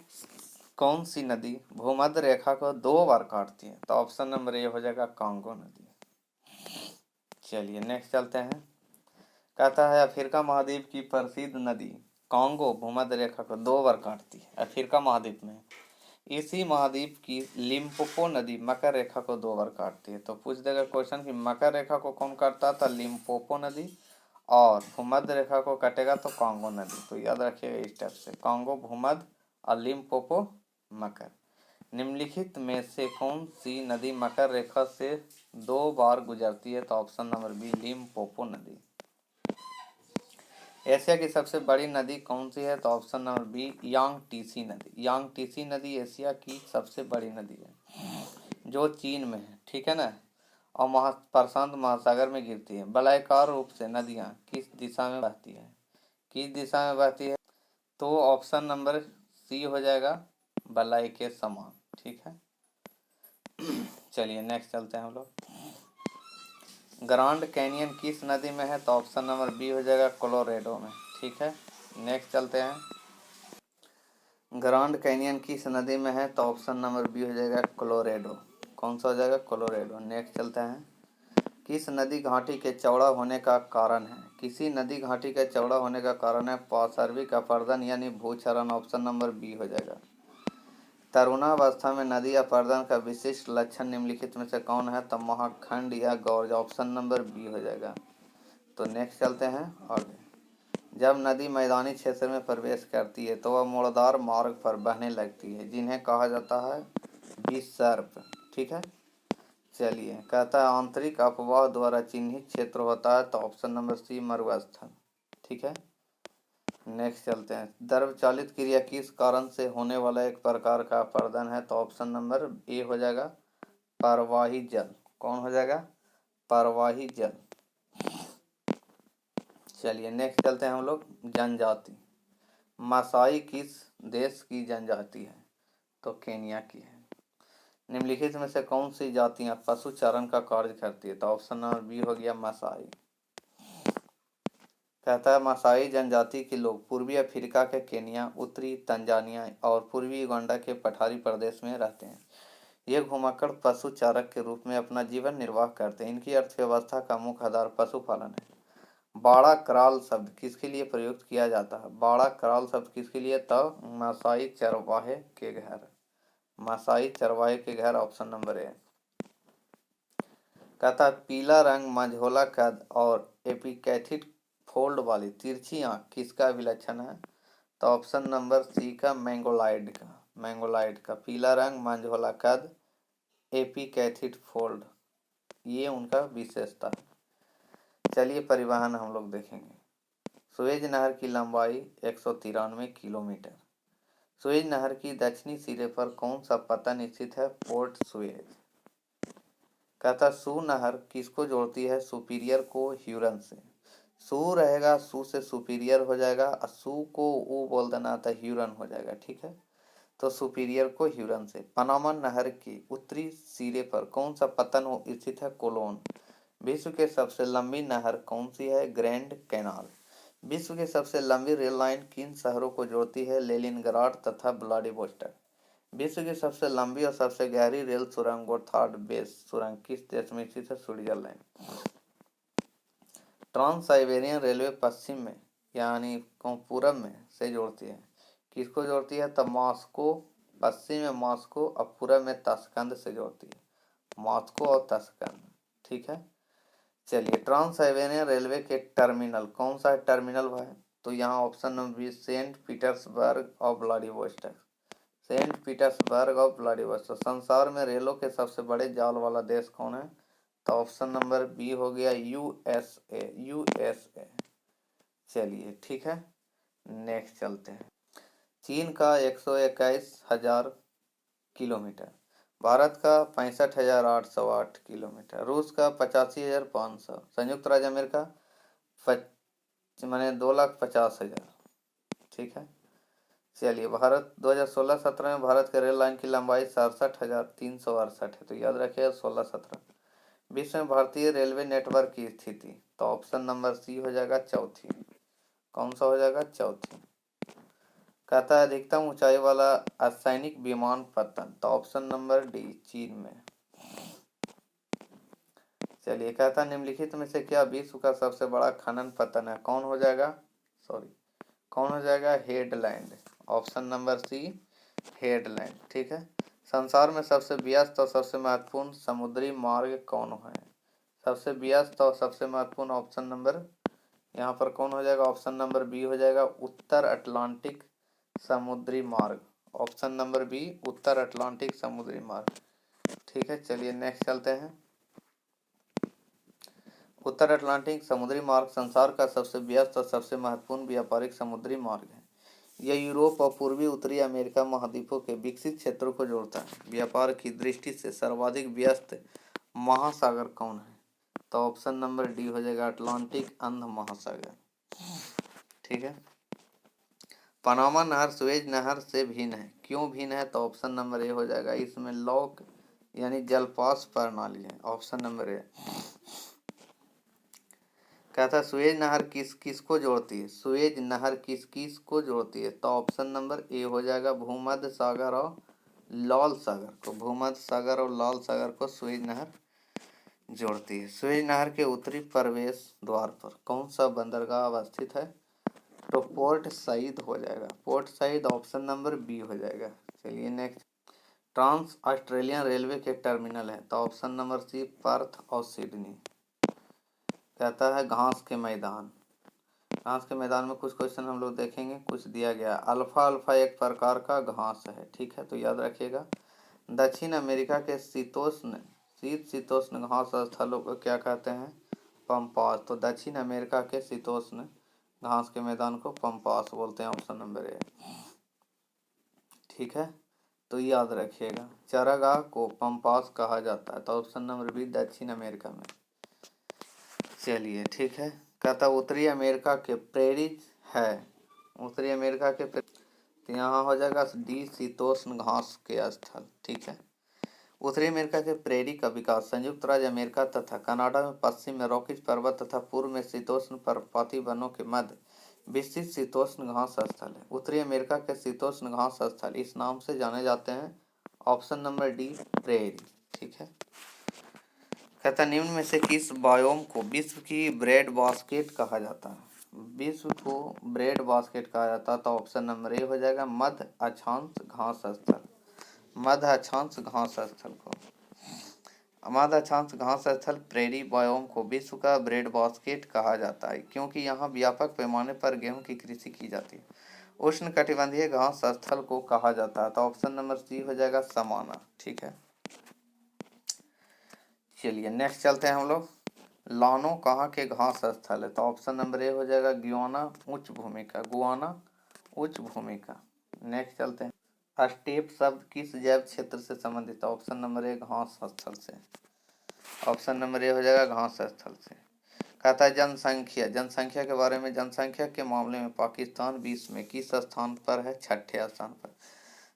कौन सी नदी भूमध्य रेखा को 2 बार काटती है? तो ऑप्शन नंबर ए हो जाएगा, कांगो नदी। चलिए नेक्स्ट चलते हैं। कहता है अफ्रीका महाद्वीप की प्रसिद्ध नदी कांगो भूमध्य रेखा को 2 बार काटती है अफ्रीका महाद्वीप में। इसी महाद्वीप की लिम्पोपो नदी मकर रेखा को 2 बार काटती है। तो पूछ देगा क्वेश्चन कि मकर रेखा को कौन काटता था? लिम्पोपो नदी। और भूमध्य रेखा को काटेगा तो कांगो नदी। तो याद रखिएगा इस स्टेप से, कांगो भूमध्य और लिम्पोपो मकर। निम्नलिखित में से कौन सी नदी मकर रेखा से 2 बार गुजरती है? तो ऑप्शन नंबर बी, लिम्पोपो नदी। एशिया की सबसे बड़ी नदी कौन सी है? तो ऑप्शन नंबर बी, यांगटीसी नदी। यांगटीसी नदी एशिया की सबसे बड़ी नदी है जो चीन में है। ठीक है ना। और प्रशांत महासागर में गिरती है। वलयाकार रूप से नदियाँ किस दिशा में बहती है? किस दिशा में बहती है? तो ऑप्शन नंबर सी हो जाएगा, वलय के समान। ठीक है। चलिए नेक्स्ट चलते हैं हम लोग। ग्रांड कैनियन किस नदी में है? तो ऑप्शन नंबर बी हो जाएगा, कोलोराडो में। ठीक है। नेक्स्ट चलते हैं। ग्रांड कैनियन किस नदी में है? तो ऑप्शन नंबर बी हो जाएगा, कोलोराडो। कौन सा हो जाएगा? कोलोराडो। नेक्स्ट चलते हैं। किस नदी घाटी के चौड़ा होने का कारण है? किसी नदी घाटी के चौड़ा होने का कारण है पार्श्विक अपरदन यानी भूक्षरण। ऑप्शन नंबर बी हो जाएगा। तरुणावस्था में नदी अपरदन का विशिष्ट लक्षण निम्नलिखित में से कौन है? तो महाखंड या गौरज। ऑप्शन नंबर बी हो जाएगा। तो नेक्स्ट चलते हैं आगे। जब नदी मैदानी क्षेत्र में प्रवेश करती है तो वह मोड़दार मार्ग पर बहने लगती है जिन्हें कहा जाता है विसर्प। ठीक है। चलिए कहता है आंतरिक अपवाह द्वारा चिन्हित क्षेत्र होता है। तो ऑप्शन नंबर सी, मरुस्थल। ठीक है। नेक्स्ट चलते हैं। द्रव चालित क्रिया किस कारण से होने वाला एक प्रकार का अपरदन है? तो ऑप्शन नंबर ए हो जाएगा, परवाही जल। कौन हो जाएगा? परवाही जल। चलिए नेक्स्ट चलते हैं हम लोग। जनजाति मासाई किस देश की जनजाति है? तो केनिया की है। निम्नलिखित में से कौन सी जातियां पशु चारण का कार्य करती है? तो ऑप्शन नंबर बी हो गया, मासाई। कहता है मासाई जनजाति के लोग पूर्वी अफ्रीका के केनिया, उत्तरी तंजानिया और पूर्वी युगांडा के पठारी प्रदेश में रहते हैं। ये घुमाकड़ पशु चारक के रूप में अपना जीवन निर्वाह करते हैं। इनकी अर्थव्यवस्था का मुख्य आधार पशुपालन है। बाड़ा कराल शब्द किसके लिए प्रयुक्त किया जाता है? बाड़ा कराल शब्द किसके लिए? तो मासाई चरवाहे के घर। मासाई चरवाहे के घर। Option number A. कहता है पीला रंग, मंझोला कद और एपिकैथिड फोल्ड वाली तिरछी आंख किसका विलक्षण है? तो ऑप्शन नंबर सी का मैंगोलाइड का। मैंगोलाइड का पीला रंग, मंझोला कद, एपिकैथिड फोल्ड, ये उनका विशेषता है। चलिए परिवहन हम लोग देखेंगे। सुएज नहर की लंबाई 193 किलोमीटर। सुएज नहर की दक्षिणी सिरे पर कौन सा पतन स्थित है? Port Suez. कहता सू नहर किसको जोड़ती है? सुपीरियर को ह्यूरन से। सू रहेगा, सू से सुपीरियर हो जाएगा, और सू को ऊ बोल देना था, ह्यूरन हो जाएगा। ठीक है, तो सुपीरियर को ह्यूरन से। पनामा नहर के उत्तरी सिरे पर कौन सा पतन स्थित है? कोलोन। विश्व के सबसे लंबी नहर कौन सी है? Grand canal. विश्व की सबसे लंबी रेल लाइन किन शहरों को जोड़ती है? लेनिनग्राड तथा व्लादिवोस्टॉक। विश्व की सबसे लंबी और सबसे गहरी रेल सुरंग गोथार्ड बेस सुरंग किस देश में स्थित है? स्विट्जरलैंड। ट्रांस साइबेरियन रेलवे पश्चिम में यानी पूरब में से जोड़ती है, किसको जोड़ती है? तो मॉस्को, पश्चिम में मॉस्को और पूरब में ताशकंद से जोड़ती है, मॉस्को और ताशकंद। ठीक है, चलिए ट्रांस साइबेरियन रेलवे के टर्मिनल कौन सा है? टर्मिनल है, तो यहाँ option number be sent Petersburg और व्लादिवोस्टॉक। सेंट पीटर्सबर्ग और व्लादिवोस्टॉक। संसार में रेलों के सबसे बड़े जाल वाला देश कौन है? तो ऑप्शन नंबर बी हो गया यूएसए। यूएसए। चलिए ठीक है, नेक्स्ट चलते हैं। चीन का 121,000 किलोमीटर, भारत का 65,808 किलोमीटर, रूस का 85,500, संयुक्त राज्य अमेरिका मैंने 2,50,000। ठीक है, चलिए भारत 2016-17 में भारत के रेल लाइन की लंबाई 67,368 है, तो याद रखिएगा 16-17। विश्व में भारतीय रेलवे नेटवर्क की स्थिति, तो ऑप्शन नंबर सी हो जाएगा चौथी। कौन सा हो जाएगा? चौथी। कहता है अधिकतम ऊंचाई वाला असैनिक विमान पतन, तो ऑप्शन नंबर डी चीन में। चलिए कहता है निम्नलिखित में से क्या विश्व का सबसे बड़ा खनन पतन है? कौन हो जाएगा? कौन हो जाएगा? Headland. Option number C headland. ठीक है, संसार में सबसे व्यस्त और सबसे महत्वपूर्ण समुद्री मार्ग कौन है? सबसे व्यस्त और सबसे महत्वपूर्ण ऑप्शन नंबर यहाँ पर कौन हो जाएगा? ऑप्शन नंबर बी हो जाएगा उत्तर अटलांटिक समुद्री मार्ग। ऑप्शन नंबर बी उत्तर अटलांटिक समुद्री मार्ग। ठीक है, चलिए नेक्स्ट चलते हैं। उत्तर अटलांटिक समुद्री मार्ग संसार का सबसे व्यस्त और सबसे महत्वपूर्ण व्यापारिक समुद्री मार्ग है। यह यूरोप और पूर्वी उत्तरी अमेरिका महाद्वीपों के विकसित क्षेत्रों को जोड़ता है। व्यापार की दृष्टि से सर्वाधिक व्यस्त महासागर कौन है? तो ऑप्शन नंबर डी हो जाएगा अटलांटिक अंध महासागर। ठीक है, पनामा नहर सुएज नहर से भिन्न है, क्यों भिन्न है? तो ऑप्शन नंबर ए हो जाएगा इसमें लॉक यानी जलपास प्रणाली है। Option number A. कहता सुएज नहर किस किस को जोड़ती है? सुएज नहर किस किस को जोड़ती है? तो ऑप्शन नंबर ए हो जाएगा भूमध्य सागर और लाल सागर को। भूमध्य सागर और लाल सागर को सुएज नहर जोड़ती है। सुएज नहर के उत्तरी प्रवेश द्वार पर कौन सा बंदरगाह अवस्थित है? तो पोर्ट सईद हो जाएगा। Port Said option number B हो जाएगा। चलिए नेक्स्ट। ट्रांस ऑस्ट्रेलियन रेलवे के टर्मिनल है, तो ऑप्शन नंबर सी पर्थ और सिडनी। कहता है घास के मैदान। घास के मैदान में कुछ क्वेश्चन हम लोग देखेंगे, कुछ दिया गया। अल्फा अल्फा एक प्रकार का घास है। ठीक है, तो याद रखिएगा। दक्षिण अमेरिका के शीतोष्ण घास स्थलों को क्या कहते हैं? पंपास। तो दक्षिण अमेरिका के शीतोष्ण घास के मैदान को पंपास बोलते हैं। Option number A. ठीक है, तो याद रखिएगा चारागाह को पंपास कहा जाता है, तो ऑप्शन नंबर बी दक्षिण अमेरिका में। चलिए ठीक है, कहता उत्तरी अमेरिका के प्रेरीज है। उत्तरी अमेरिका के तो यहाँ हो जाएगा डी शीतोष्ण घास के स्थल। ठीक है, उत्तरी अमेरिका के प्रेरी का विकास संयुक्त राज्य अमेरिका तथा कनाडा में पश्चिम में रॉकीज पर्वत तथा पूर्व में शीतोष्ण पर्वतीय वनों के मध्य विस्तृत शीतोष्ण घास स्थल है। उत्तरी अमेरिका के शीतोष्ण घास स्थल इस नाम से जाने जाते हैं। Option number D prairie. ठीक है, कहता निम्न में से किस बायोम को विश्व की ब्रेड बास्केट कहा जाता है? विश्व को ब्रेड बास्केट कहा जाता है, तो ऑप्शन नंबर ए हो जाएगा मध्य अक्षांश घास स्थल। मध्य अक्षांश घास स्थल को। मध्य अक्षांश घास स्थल प्रेरी बायोम को विश्व का ब्रेड बास्केट कहा जाता है क्योंकि यहाँ व्यापक पैमाने पर गेहूं की कृषि की जाती है। उष्ण कटिबंधीय घास स्थल को कहा जाता है, तो ऑप्शन नंबर सी हो जाएगा समाना। ठीक है, चलिए नेक्स्ट चलते हैं हम लोग। लानो कहाँ के घास स्थल है, तो ऑप्शन नंबर ए हो जाएगा गुयाना उच्च भूमि का, गुयाना उच्च भूमि का। नेक्स्ट चलते हैं। स्टेप शब्द किस जैव क्षेत्र से संबंधित है, ऑप्शन नंबर ए घास स्थल से। ऑप्शन नंबर ए हो जाएगा घास स्थल से। कहता है जनसंख्या, जनसंख्या के बारे में, जनसंख्या के मामले में पाकिस्तान विश्व में किस स्थान पर है, छठे स्थान पर।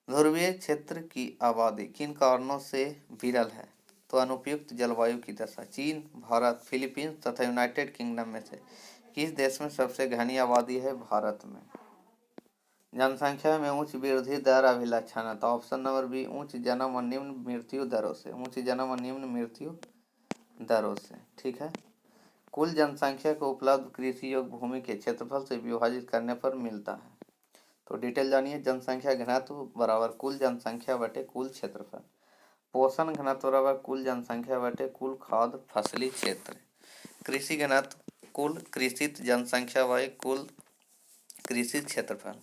ध्रुवीय क्षेत्र की आबादी किन कारणों से विरल है, तो अनुपयुक्त जलवायु की दशा। चीन, भारत, फिलीपींस तथा यूनाइटेड किंगडम में से किस देश में सबसे घनी आबादी है, भारत में। जनसंख्या में उच्च वृद्धि दर अभिलक्षण है, तो ऑप्शन नंबर बी उच्च जन्म और निम्न मृत्यु दरों से, उच्च जन्म और निम्न मृत्यु दरों से। ठीक है, कुल जनसंख्या को उपलब्ध कृषि योग्य भूमि के क्षेत्रफल से विभाजित करने पर मिलता है। तो डिटेल जानिए। जनसंख्या घनत्व बराबर कुल जनसंख्या बटे कुल क्षेत्रफल। पोषण घनत्व बराबर कुल जनसंख्या बटे कुल खाद्य फसली क्षेत्र। कृषि घनत्व कुल कृषित जनसंख्या बाई कुल कृषि क्षेत्रफल।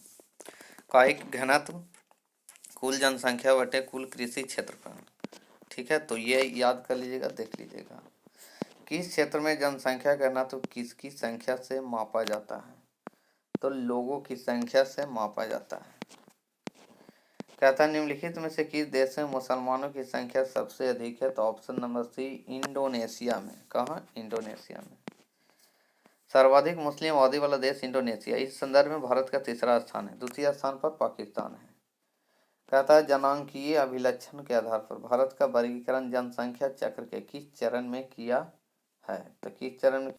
कायिक घनत्व कुल जनसंख्या बटे कुल कृषि क्षेत्रफल। ठीक है, तो ये याद कर लीजिएगा, देख लीजिएगा। किस क्षेत्र में जनसंख्या घनत्व किसकी संख्या से मापा जाता है, तो लोगों की संख्या से मापा जाता है। कहता है निम्नलिखित में से किस देश में मुसलमानों की संख्या सबसे अधिक है, तो ऑप्शन नंबर सी इंडोनेशिया में। कहाँ, इंडोनेशिया में। सर्वाधिक मुस्लिम आबादी वाला देश इंडोनेशिया। इस संदर्भ में भारत का तीसरा स्थान है, द्वितीय स्थान पर पाकिस्तान है। कहता है जनांकीय अभिलक्षण के आधार पर भारत का वर्गीकरण जनसंख्या चक्र के किस चरण में किया है, तो किस चरण में,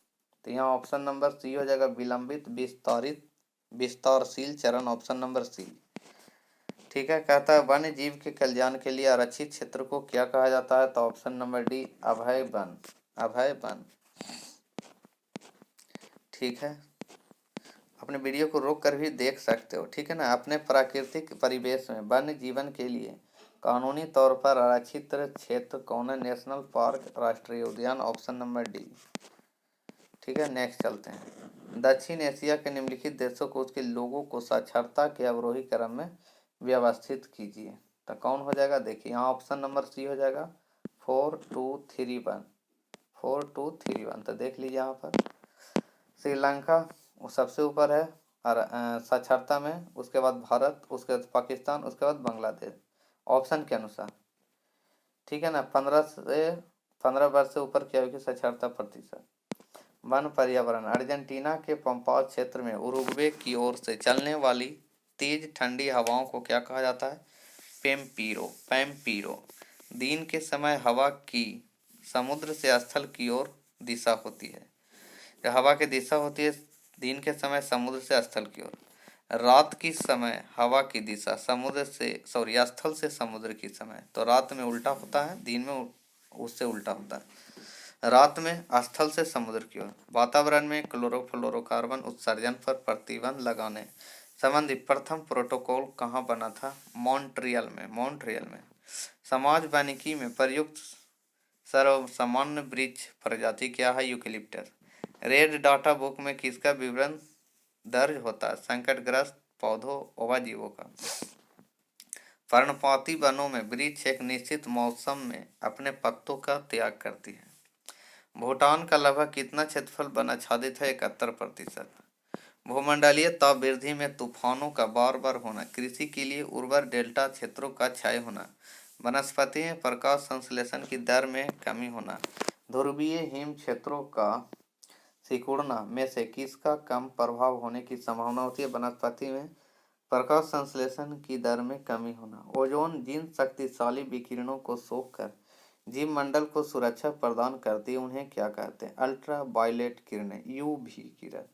तो यहाँ ऑप्शन नंबर सी हो जाएगा विलंबित विस्तारशील चरण, ऑप्शन नंबर सी। ठीक है, कहता है वन्य जीव के कल्याण के लिए आरक्षित क्षेत्र को क्या कहा जाता है, तो ऑप्शन नंबर डी अभय वन, अभय वन। ठीक है, अपने वीडियो को रोक कर भी देख सकते हो। ठीक है ना। अपने प्राकृतिक परिवेश में वन्य जीवन के लिए कानूनी तौर पर आरक्षित क्षेत्र कौन है, नेशनल पार्क, राष्ट्रीय उद्यान, ऑप्शन नंबर डी। ठीक है, नेक्स्ट चलते हैं। दक्षिण एशिया के निम्नलिखित देशों को उसके लोगों को साक्षरता के अवरोही क्रम में व्यवस्थित कीजिए, तो कौन हो जाएगा, देखिए यहाँ ऑप्शन नंबर सी हो जाएगा 4231, 4231। तो देख लीजिए यहाँ पर श्रीलंका वो सबसे ऊपर है और साक्षरता में, उसके बाद भारत, उसके बाद पाकिस्तान, उसके बाद बांग्लादेश ऑप्शन के अनुसार। ठीक है ना। 15 वर्ष से ऊपर क्या होगी साक्षरता प्रतिशत। वन पर्यावरण, अर्जेंटीना के पंपास क्षेत्र में उरुग्वे की ओर से चलने वाली तेज ठंडी हवाओं को क्या कहा जाता है, पेम्पीरो, पैम्पीरो। दिन के समय हवा की समुद्र से स्थल की ओर दिशा होती है, जो हवा की दिशा होती है दिन के समय समुद्र से स्थल की ओर, रात की समय हवा की दिशा समुद्र से स्थल से समुद्र की समय, तो रात में उल्टा होता है, दिन में उससे उल्टा होता है। रात में स्थल से समुद्र की ओर। वातावरण में क्लोरोफ्लोरोकार्बन उत्सर्जन पर प्रतिबंध लगाने संबंधी प्रथम प्रोटोकॉल कहाँ बना था, मॉन्ट्रियल में, मॉन्ट्रियल में। समाज वानिकी में प्रयुक्त सर्वसामान्य वृक्ष प्रजाति क्या है, यूकेलिप्टस। रेड डाटा बुक में किसका विवरण दर्ज होता है, संकटग्रस्त पौधों व जीवों का। पर्णपाती वनों में वृक्ष एक निश्चित मौसम में अपने पत्तों का त्याग करती है। भूटान का लगभग कितना क्षेत्रफल वन आच्छादित है, 71%। भूमंडलीय ताप वृद्धि में तूफानों का बार बार होना, कृषि के लिए उर्वर डेल्टा क्षेत्रों का क्षय होना, वनस्पति में प्रकाश संश्लेषण की दर में कमी होना, ध्रुवीय हिम क्षेत्रों का सिकुड़ना में से किसका कम प्रभाव होने की संभावना होती है, वनस्पति में प्रकाश संश्लेषण की दर में कमी होना। ओजोन जिन शक्तिशाली विकिरणों को सोखकर जीव मंडल को सुरक्षा प्रदान करती है उन्हें क्या कहते हैं, अल्ट्रा वायलेट किरणें, यूवी किरण।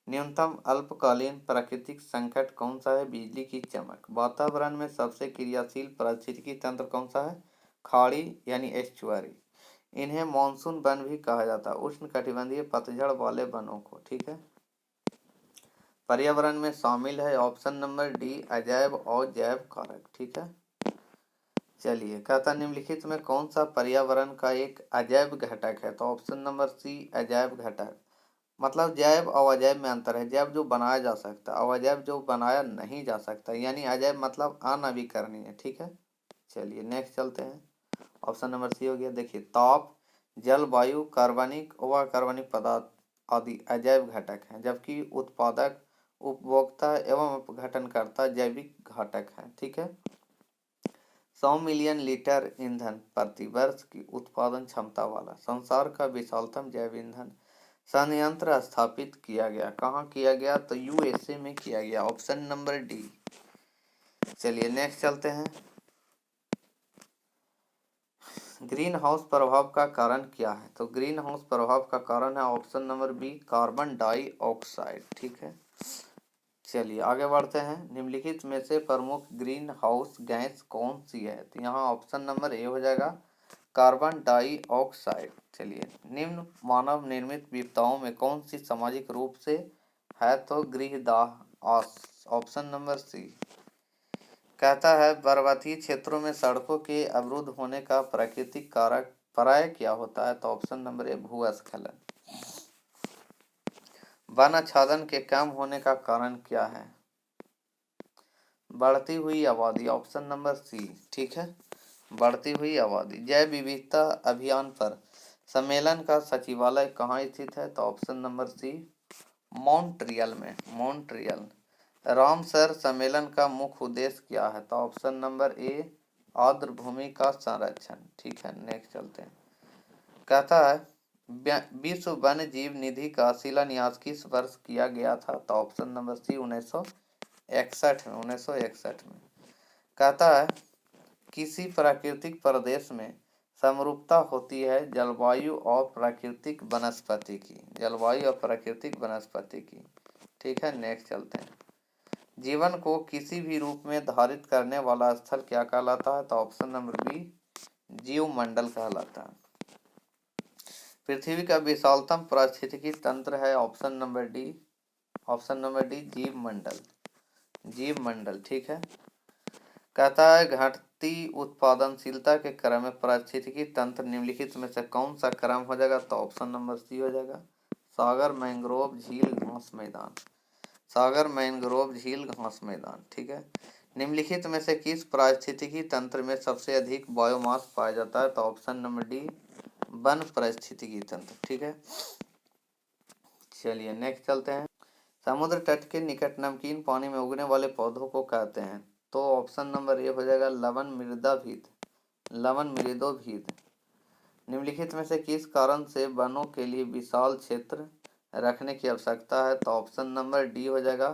न्यूनतम अल्पकालीन प्राकृतिक संकट कौन सा है, बिजली की चमक। वातावरण में सबसे क्रियाशील पारिस्थितिकी तंत्र कौन सा है, खाड़ी यानी एस्चुअरी। इन्हें मानसून वन भी कहा जाता है, उष्ण कटिबंधीय पतझड़ वाले वनों को। ठीक है, पर्यावरण में शामिल है ऑप्शन नंबर डी अजैव और जैव कारक। ठीक है, चलिए, कहता निम्नलिखित में कौन सा पर्यावरण का एक अजैव घटक है? तो ऑप्शन नंबर सी अजैव घटक। मतलब जैव और अजैव में अंतर है। जैव जो बनाया जा सकता है और अजैव जो बनाया नहीं जा सकता, यानी अजैव मतलब अनवीकरणीय। ठीक है, चलिए नेक्स्ट चलते हैं। ऑप्शन नंबर सी हो गया। देखिए, ताप, जलवायु, कार्बनिक व अकार्बनिक पदार्थ आदि अजैव घटक हैं, जबकि उत्पादक, उपभोक्ता एवं अपघटनकर्ता जैविक घटक हैं। ठीक है। 100 मिलियन लीटर ईंधन प्रति वर्ष की उत्पादन क्षमता वाला संसार का विशालतम जैव ईंधन संयंत्र स्थापित किया गया। कहाँ किया गया? तो यूएसए में किया गया। Option number D. चलिए नेक्स्ट चलते हैं। ग्रीन हाउस प्रभाव का कारण क्या है? तो ग्रीन हाउस प्रभाव का कारण है option number B carbon dioxide. ठीक है, चलिए आगे बढ़ते हैं। निम्नलिखित में से प्रमुख ग्रीन हाउस गैस कौन सी है? तो यहाँ ऑप्शन नंबर ए हो जाएगा कार्बन डाइऑक्साइड। चलिए, निम्न मानव निर्मित विपदाओं में कौन सी सामाजिक रूप से है? तो गृहदाह। ऑप्शन नंबर सी। कहता है पर्वतीय क्षेत्रों में सड़कों के अवरुद्ध होने का प्राकृतिक कारक प्राय क्या होता है? तो ऑप्शन नंबर ए भूस्खलन। वन आच्छादन के कम होने का कारण क्या है? बढ़ती हुई आबादी। Option number C. ठीक है, बढ़ती हुई आबादी। जैव विविधता अभियान पर सम्मेलन का सचिवालय कहाँ स्थित है? तो ऑप्शन नंबर सी मॉन्ट्रियल में। मॉन्ट्रियल। रामसर सम्मेलन का मुख्य उद्देश्य क्या है? तो ऑप्शन नंबर ए आर्द्र भूमि का संरक्षण। ठीक है, नेक्स्ट चलते हैं। कहता है विश्व वन्य जीव निधि का शिलान्यास किस वर्ष किया गया था? तो ऑप्शन नंबर सी 1961 में। 1961 में। कहता है किसी प्राकृतिक प्रदेश में समरूपता होती है जलवायु और प्राकृतिक वनस्पति की। जलवायु और प्राकृतिक वनस्पति की। ठीक है, नेक्स्ट चलते हैं। जीवन को किसी भी रूप में धारित करने वाला स्थल क्या कहलाता है? तो ऑप्शन नंबर बी जीवमंडल कहलाता है। पृथ्वी का विशालतम पारिस्थितिकी तंत्र है option number D. Option number D जीवमंडल। जीवमंडल। ठीक है। कहता है घटती उत्पादनशीलता के क्रम में पारिस्थितिकी तंत्र निम्नलिखित में से कौन सा क्रम हो जाएगा? तो ऑप्शन नंबर सी हो जाएगा सागर, मैंग्रोव, झील, घास मैदान। सागर, मैंग्रोव, झील, घास मैदान। ठीक है। निम्नलिखित में से किस पारिस्थितिकी तंत्र में सबसे अधिक बायोमास पाया जाता है? तो ऑप्शन नंबर डी वन पारिस्थितिकी तंत्र। ठीक है, चलिए नेक्स्ट चलते हैं। समुद्र तट के निकट नमकीन पानी में उगने वाले पौधों को कहते हैं? तो ऑप्शन नंबर ए हो जाएगा लवन मृदाभित, लवन मृदोभित। निम्नलिखित में से किस कारण से वनों के लिए विशाल क्षेत्र रखने की आवश्यकता है? तो ऑप्शन नंबर डी हो जाएगा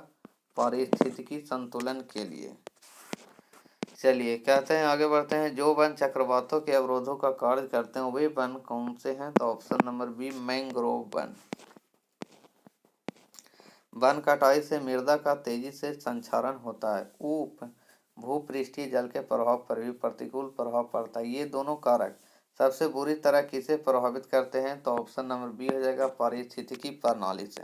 पारिस्थितिकी संतुलन के लिए। चलिए कहते हैं आगे बढ़ते हैं। जो वन चक्रवातों के अवरोधों का कार्य करते हैं वे वन कौन से हैं? तो ऑप्शन नंबर बी मैंग्रोव वन। वन कटाई से मृदा का तेजी से संक्षारण होता है। उप भूपृष्ठीय जल के प्रभाव पर भी प्रतिकूल प्रभाव पड़ता है। ये दोनों कारक सबसे बुरी तरह किसे प्रभावित करते हैं? तो ऑप्शन नंबर बी हो जाएगा पारिस्थितिकी प्रणाली से।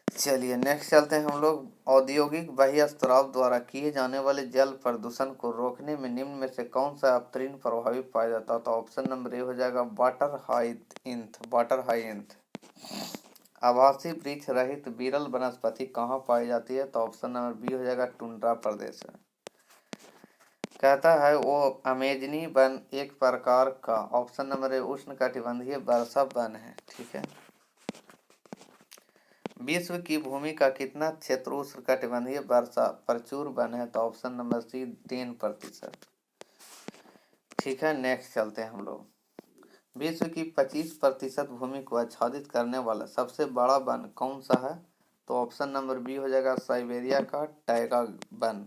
चलिए नेक्स्ट चलते हैं हम लोग। औद्योगिक बाह्य स्त्राव द्वारा किए जाने वाले जल प्रदूषण को रोकने में निम्न में से कौन सा अपतृण प्रभावी पाया जाता है? तो ऑप्शन नंबर ए हो जाएगा वाटर हाइएंथ। वाटर हाइएंथ। आवासीय वृक्ष रहित विरल वनस्पति कहाँ पाई जाती है? तो ऑप्शन नंबर बी हो जाएगा टुंड्रा प्रदेश में। कहता है वो अमेजनी वन एक प्रकार का ऑप्शन नंबर ए उष्णकटिबंधीय वर्षा वन है। ठीक है। विश्व की भूमि का कितना क्षेत्र उष्णकटिबंधीय वर्षा प्रचुर वन है? तो ऑप्शन नंबर सी 3%। ठीक है, नेक्स्ट चलते हैं हम लोग। विश्व की 25% भूमि को आच्छादित करने वाला सबसे बड़ा वन कौन सा है? तो ऑप्शन नंबर बी हो जाएगा साइबेरिया का टैगा वन।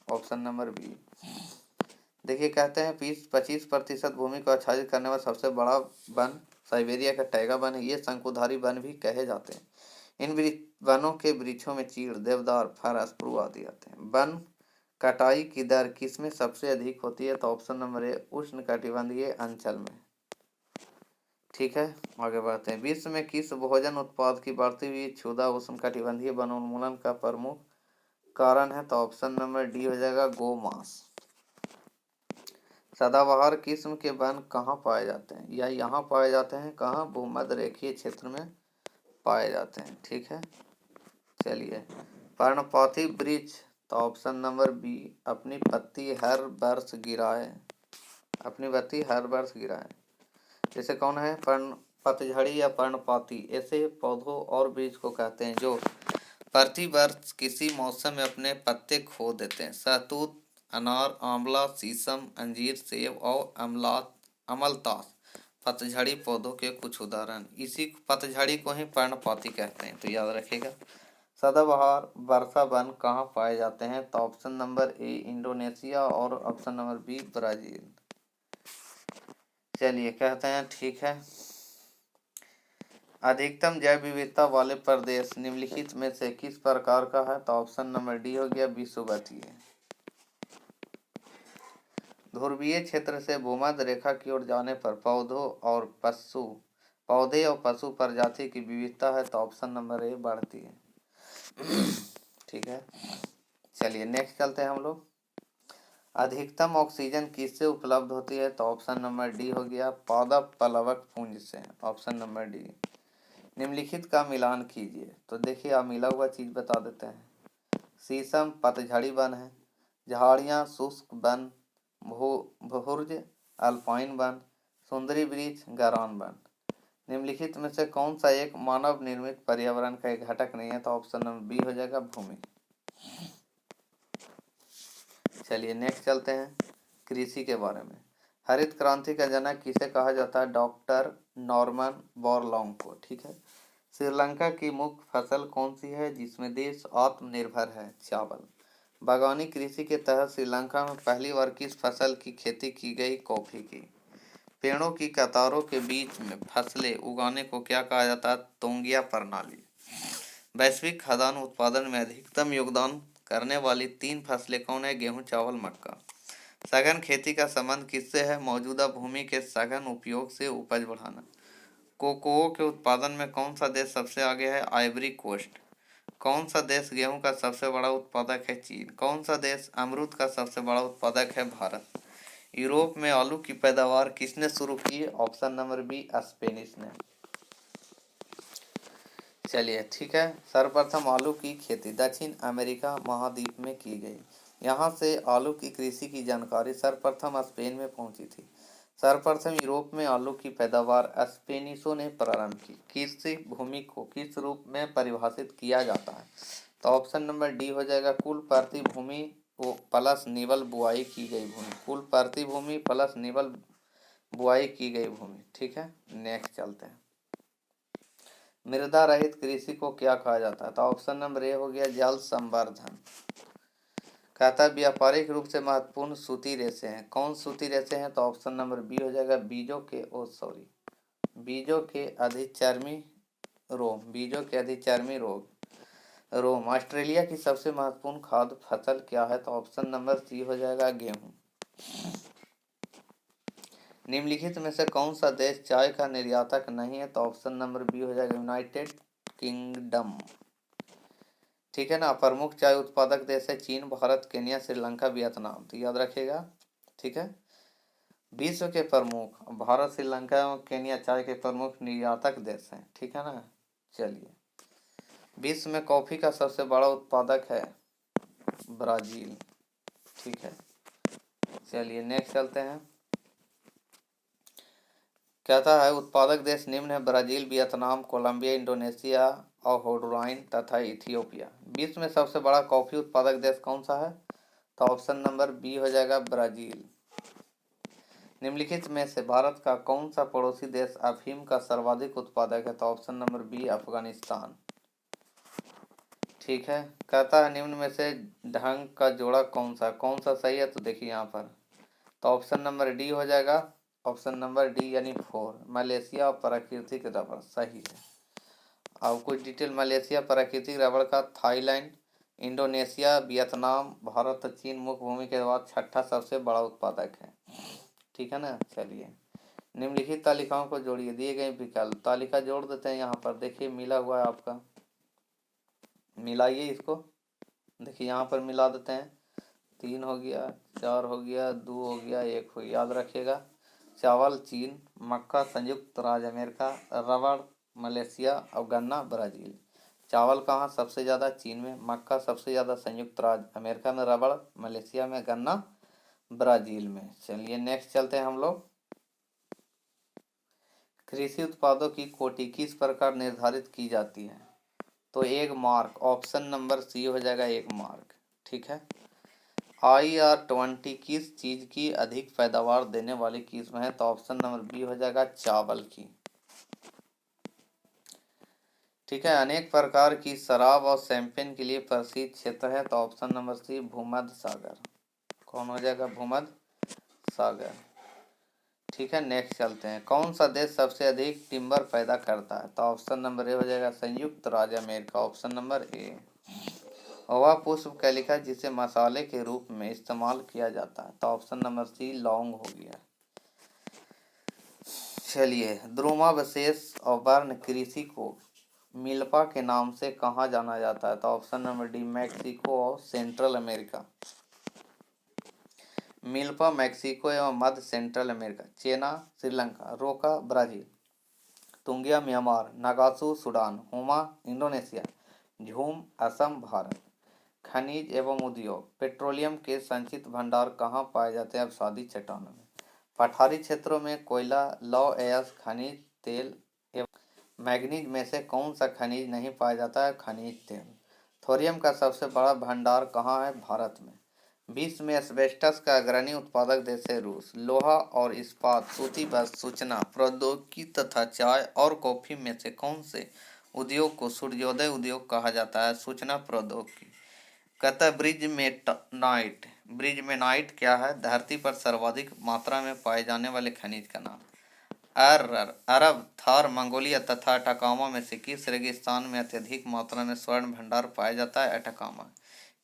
Option number B. देखिए कहते हैं 25% भूमि को आच्छादित करने वाला सबसे बड़ा वन साइबेरिया का टैगा वन है। ये शंकुधारी वन भी कहे जाते हैं। इन वनों के वृक्षों में चीड़, देवदार, फर, स्प्रू आदि आते हैं। वन कटाई की दर किसमें सबसे अधिक होती है? तो ऑप्शन नंबर ए उष्णकटिबंधीय अंचल में। ठीक है, आगे बढ़ते हैं। विश्व में किस भोजन उत्पाद की बढ़ती हुई क्षुधा उष्णकटिबंधीय वनोन्मूलन का प्रमुख कारण है? तो ऑप्शन नंबर डी हो जाएगा गोमांस। सदाबहार किस्म के वन कहाँ पाए जाते हैं, या यहाँ पाए जाते हैं कहाँ, भूमध्य रेखीय क्षेत्र में पाए जाते हैं। ठीक है, चलिए। पर्णपाती वृक्ष, तो ऑप्शन नंबर बी, अपनी पत्ती हर वर्ष गिराए, अपनी पत्ती हर वर्ष गिराए। जैसे कौन है, पतझड़ी या पर्णपाती, ऐसे पौधों और वृक्ष को कहते हैं जो प्रति वर्ष किसी मौसम में अपने पत्ते खो देते हैं। सहतूत, अनार, आंवला, शीशम, अंजीर, सेब और अमलतास पतझड़ी पौधों के कुछ उदाहरण। इसी पतझड़ी को ही पर्णपाती कहते हैं, तो याद रखिएगा। सदाबहार वर्षा वन कहाँ पाए जाते हैं, तो ऑप्शन नंबर ए इंडोनेशिया और ऑप्शन नंबर बी ब्राजील। चलिए कहते हैं, ठीक है। अधिकतम जैव विविधता वाले प्रदेश निम्नलिखित में से किस प्रकार का है, तो ऑप्शन नंबर डी हो गया विषुवतीय। ध्रुवीय क्षेत्र से भूमध्य रेखा की ओर जाने पर पौधे और पशु प्रजाति की विविधता है, तो ऑप्शन नंबर ए बढ़ती है। ठीक है, चलिए नेक्स्ट चलते हैं हम लोग। अधिकतम ऑक्सीजन किससे उपलब्ध होती है, तो ऑप्शन नंबर डी हो गया पादप प्लवक पुंज से, ऑप्शन नंबर डी। निम्नलिखित का मिलान कीजिए, तो देखिए आप मिला हुआ चीज बता देते हैं। शीशम पतझड़ी वन है, झाड़ियाँ शुष्क वन, भूर्ज अल्पाइन वन, सुंदरी वृक्ष गरान वन। निम्नलिखित में से कौन सा एक मानव निर्मित पर्यावरण का एक घटक नहीं है, तो ऑप्शन नंबर बी हो जाएगा भूमि। चलिए नेक्स्ट चलते हैं कृषि के बारे में। हरित क्रांति का जनक किसे कहा जाता है, डॉक्टर नॉर्मन बोरलॉन्ग को। ठीक है। श्रीलंका की मुख्य फसल कौन सी है जिसमें देश आत्मनिर्भर है, चावल। बागवानी कृषि के तहत श्रीलंका में पहली बार किस फसल की खेती की गई, कॉफी की। पेड़ों की कतारों के बीच में फसलें उगाने को क्या कहा जाता है, तोंगिया प्रणाली। वैश्विक खाद्यान्न उत्पादन में अधिकतम योगदान करने वाली 3 फसलें कौन है, गेहूं, चावल, मक्का। सघन खेती का संबंध किससे है, मौजूदा भूमि के सघन उपयोग से उपज बढ़ाना। कोकोआ के उत्पादन में कौन सा देश सबसे आगे है, आइवरी कोस्ट। कौन सा देश गेहूं का सबसे बड़ा उत्पादक है, चीन। कौन सा देश अमरूद का सबसे बड़ा उत्पादक है, भारत। यूरोप में आलू की पैदावार किसने शुरू की, ऑप्शन नंबर बी स्पेनिश ने। चलिए ठीक है। सर्वप्रथम आलू की खेती दक्षिण अमेरिका महाद्वीप में की गई। यहाँ से आलू की कृषि की जानकारी सर्वप्रथम स्पेन में पहुंची थी। सर्वप्रथम यूरोप में आलू की पैदावार स्पेनिशों ने प्रारंभ की। कृषि भूमि को किस रूप में परिभाषित किया जाता है, तो ऑप्शन नंबर डी हो जाएगा कुल प्रति भूमि प्लस निवल बुआई की गई भूमि। कुल प्रति भूमि प्लस निवल बुआई की गई भूमि। ठीक है, नेक्स्ट चलते हैं। मृदा रहित कृषि को क्या कहा जाता है, तो ऑप्शन नंबर ए हो गया जल संवर्धन। कहता है व्यापारिक रूप से महत्वपूर्ण सूती रेशे हैं। कौन सूती रेशे हैं, तो ऑप्शन नंबर बी हो जाएगा बीजों के अधिचर्मी रोम। ऑस्ट्रेलिया की सबसे महत्वपूर्ण खाद्य फसल क्या है, तो ऑप्शन नंबर सी हो जाएगा गेहूं। निम्नलिखित में से कौन सा देश चाय का निर्यातक नहीं है, तो ऑप्शन नंबर बी हो जाएगा यूनाइटेड किंगडम। ठीक है ना। प्रमुख चाय उत्पादक देश है चीन, भारत, केन्या, श्रीलंका, वियतनाम, तो याद रखिएगा। ठीक है। विश्व के प्रमुख भारत, श्रीलंका एवं केन्या चाय के प्रमुख निर्यातक देश हैं। ठीक है ना। चलिए, विश्व में कॉफी का सबसे बड़ा उत्पादक है ब्राजील। ठीक है। चलिए नेक्स्ट चलते हैं। कहता है उत्पादक देश निम्न है, ब्राजील, वियतनाम, कोलंबिया, इंडोनेशिया और होंडुरास तथा इथियोपिया। विश्व में सबसे बड़ा कॉफी उत्पादक देश कौन सा है, तो ऑप्शन नंबर बी हो जाएगा ब्राजील। निम्नलिखित में से भारत का कौन सा पड़ोसी देश अफीम का सर्वाधिक उत्पादक है, तो ऑप्शन नंबर बी अफगानिस्तान। ठीक है। कहता है निम्न में से ढंग का जोड़ा कौन सा सही है, तो देखिए यहाँ पर, तो ऑप्शन नंबर डी हो जाएगा, ऑप्शन नंबर डी यानी 4 मलेशिया और प्राकृतिक रबड़ सही है। अब कुछ डिटेल मलेशिया प्राकृतिक रबड़ का थाईलैंड, इंडोनेशिया, वियतनाम, भारत और चीन मुख्य भूमि के बाद छठा सबसे बड़ा उत्पादक है। ठीक है ना। चलिए, निम्नलिखित तालिकाओं को जोड़िए, दिए गए विकल्प तालिका जोड़ देते हैं। यहाँ पर देखिए मिला हुआ है आपका, मिलाइए इसको। देखिए यहाँ पर मिला देते हैं, 3 हो गया, 4 हो गया, 2 हो गया, 1 हो गया। याद रखिएगा। चावल चीन, मक्का संयुक्त राज्य अमेरिका, रबड़ मलेशिया और गन्ना ब्राज़ील। चावल कहाँ सबसे ज़्यादा? चीन में। मक्का सबसे ज़्यादा संयुक्त राज्य अमेरिका में। रबड़ मलेशिया में। गन्ना ब्राज़ील में। चलिए नेक्स्ट चलते हैं हम लोग। कृषि उत्पादों की कोटि किस प्रकार निर्धारित की जाती है? तो 1 मार्क, ऑप्शन नंबर सी हो जाएगा 1 मार्क। ठीक है। IR20 किस चीज़ की अधिक पैदावार देने वाली किस्म है? तो ऑप्शन नंबर बी हो जाएगा चावल की। ठीक है। अनेक प्रकार की शराब और शैंपेन के लिए प्रसिद्ध क्षेत्र है? तो ऑप्शन नंबर सी भूमध्य सागर। कौन हो जाएगा? भूमध्य सागर। ठीक है। नेक्स्ट चलते हैं। कौन सा देश सबसे अधिक टिम्बर पैदा करता है? तो ऑप्शन नंबर ए हो जाएगा संयुक्त राज्य अमेरिका। Option number A. ओवा पुष्प कैलिका जिसे मसाले के रूप में इस्तेमाल किया जाता है? तो ऑप्शन नंबर सी लौंग हो गया। चलिए, द्रुमावशेष और वर्ण कृषि को मिल्पा के नाम से कहाँ जाना जाता है? तो ऑप्शन नंबर डी मैक्सिको और सेंट्रल अमेरिका। मिल्पा मैक्सिको एवं मध्य सेंट्रल अमेरिका। चेना श्रीलंका, रोका ब्राजील, तुंगिया म्यांमार, नागासू सूडान, हुमा इंडोनेशिया, झूम असम भारत। खनिज एवं उद्योग। पेट्रोलियम के संचित भंडार कहाँ पाए जाते हैं? अवसादी चट्टानों में। पठारी क्षेत्रों में कोयला, लौह अयस्क, खनिज तेल एवं मैग्नीज में से कौन सा खनिज नहीं पाया जाता है? खनिज तेल। थोरियम का सबसे बड़ा भंडार कहाँ है? भारत में। विश्व में एस्बेस्टस का अग्रणी उत्पादक देश है रूस। लोहा और इस्पात, सूती वस्त्र, सूचना प्रौद्योगिकी तथा चाय और कॉफी में से कौन से उद्योग को सूर्योदय उद्योग कहा जाता है? सूचना प्रौद्योगिकी। कहता है ब्रिजमेनाइट। ब्रिजमेनाइट क्या है? धरती पर सर्वाधिक मात्रा में पाए जाने वाले खनिज का नाम। अरब, थार, मंगोलिया तथा अटाकामा में से किस रेगिस्तान में अत्यधिक मात्रा में स्वर्ण भंडार पाया जाता है? अटाकामा।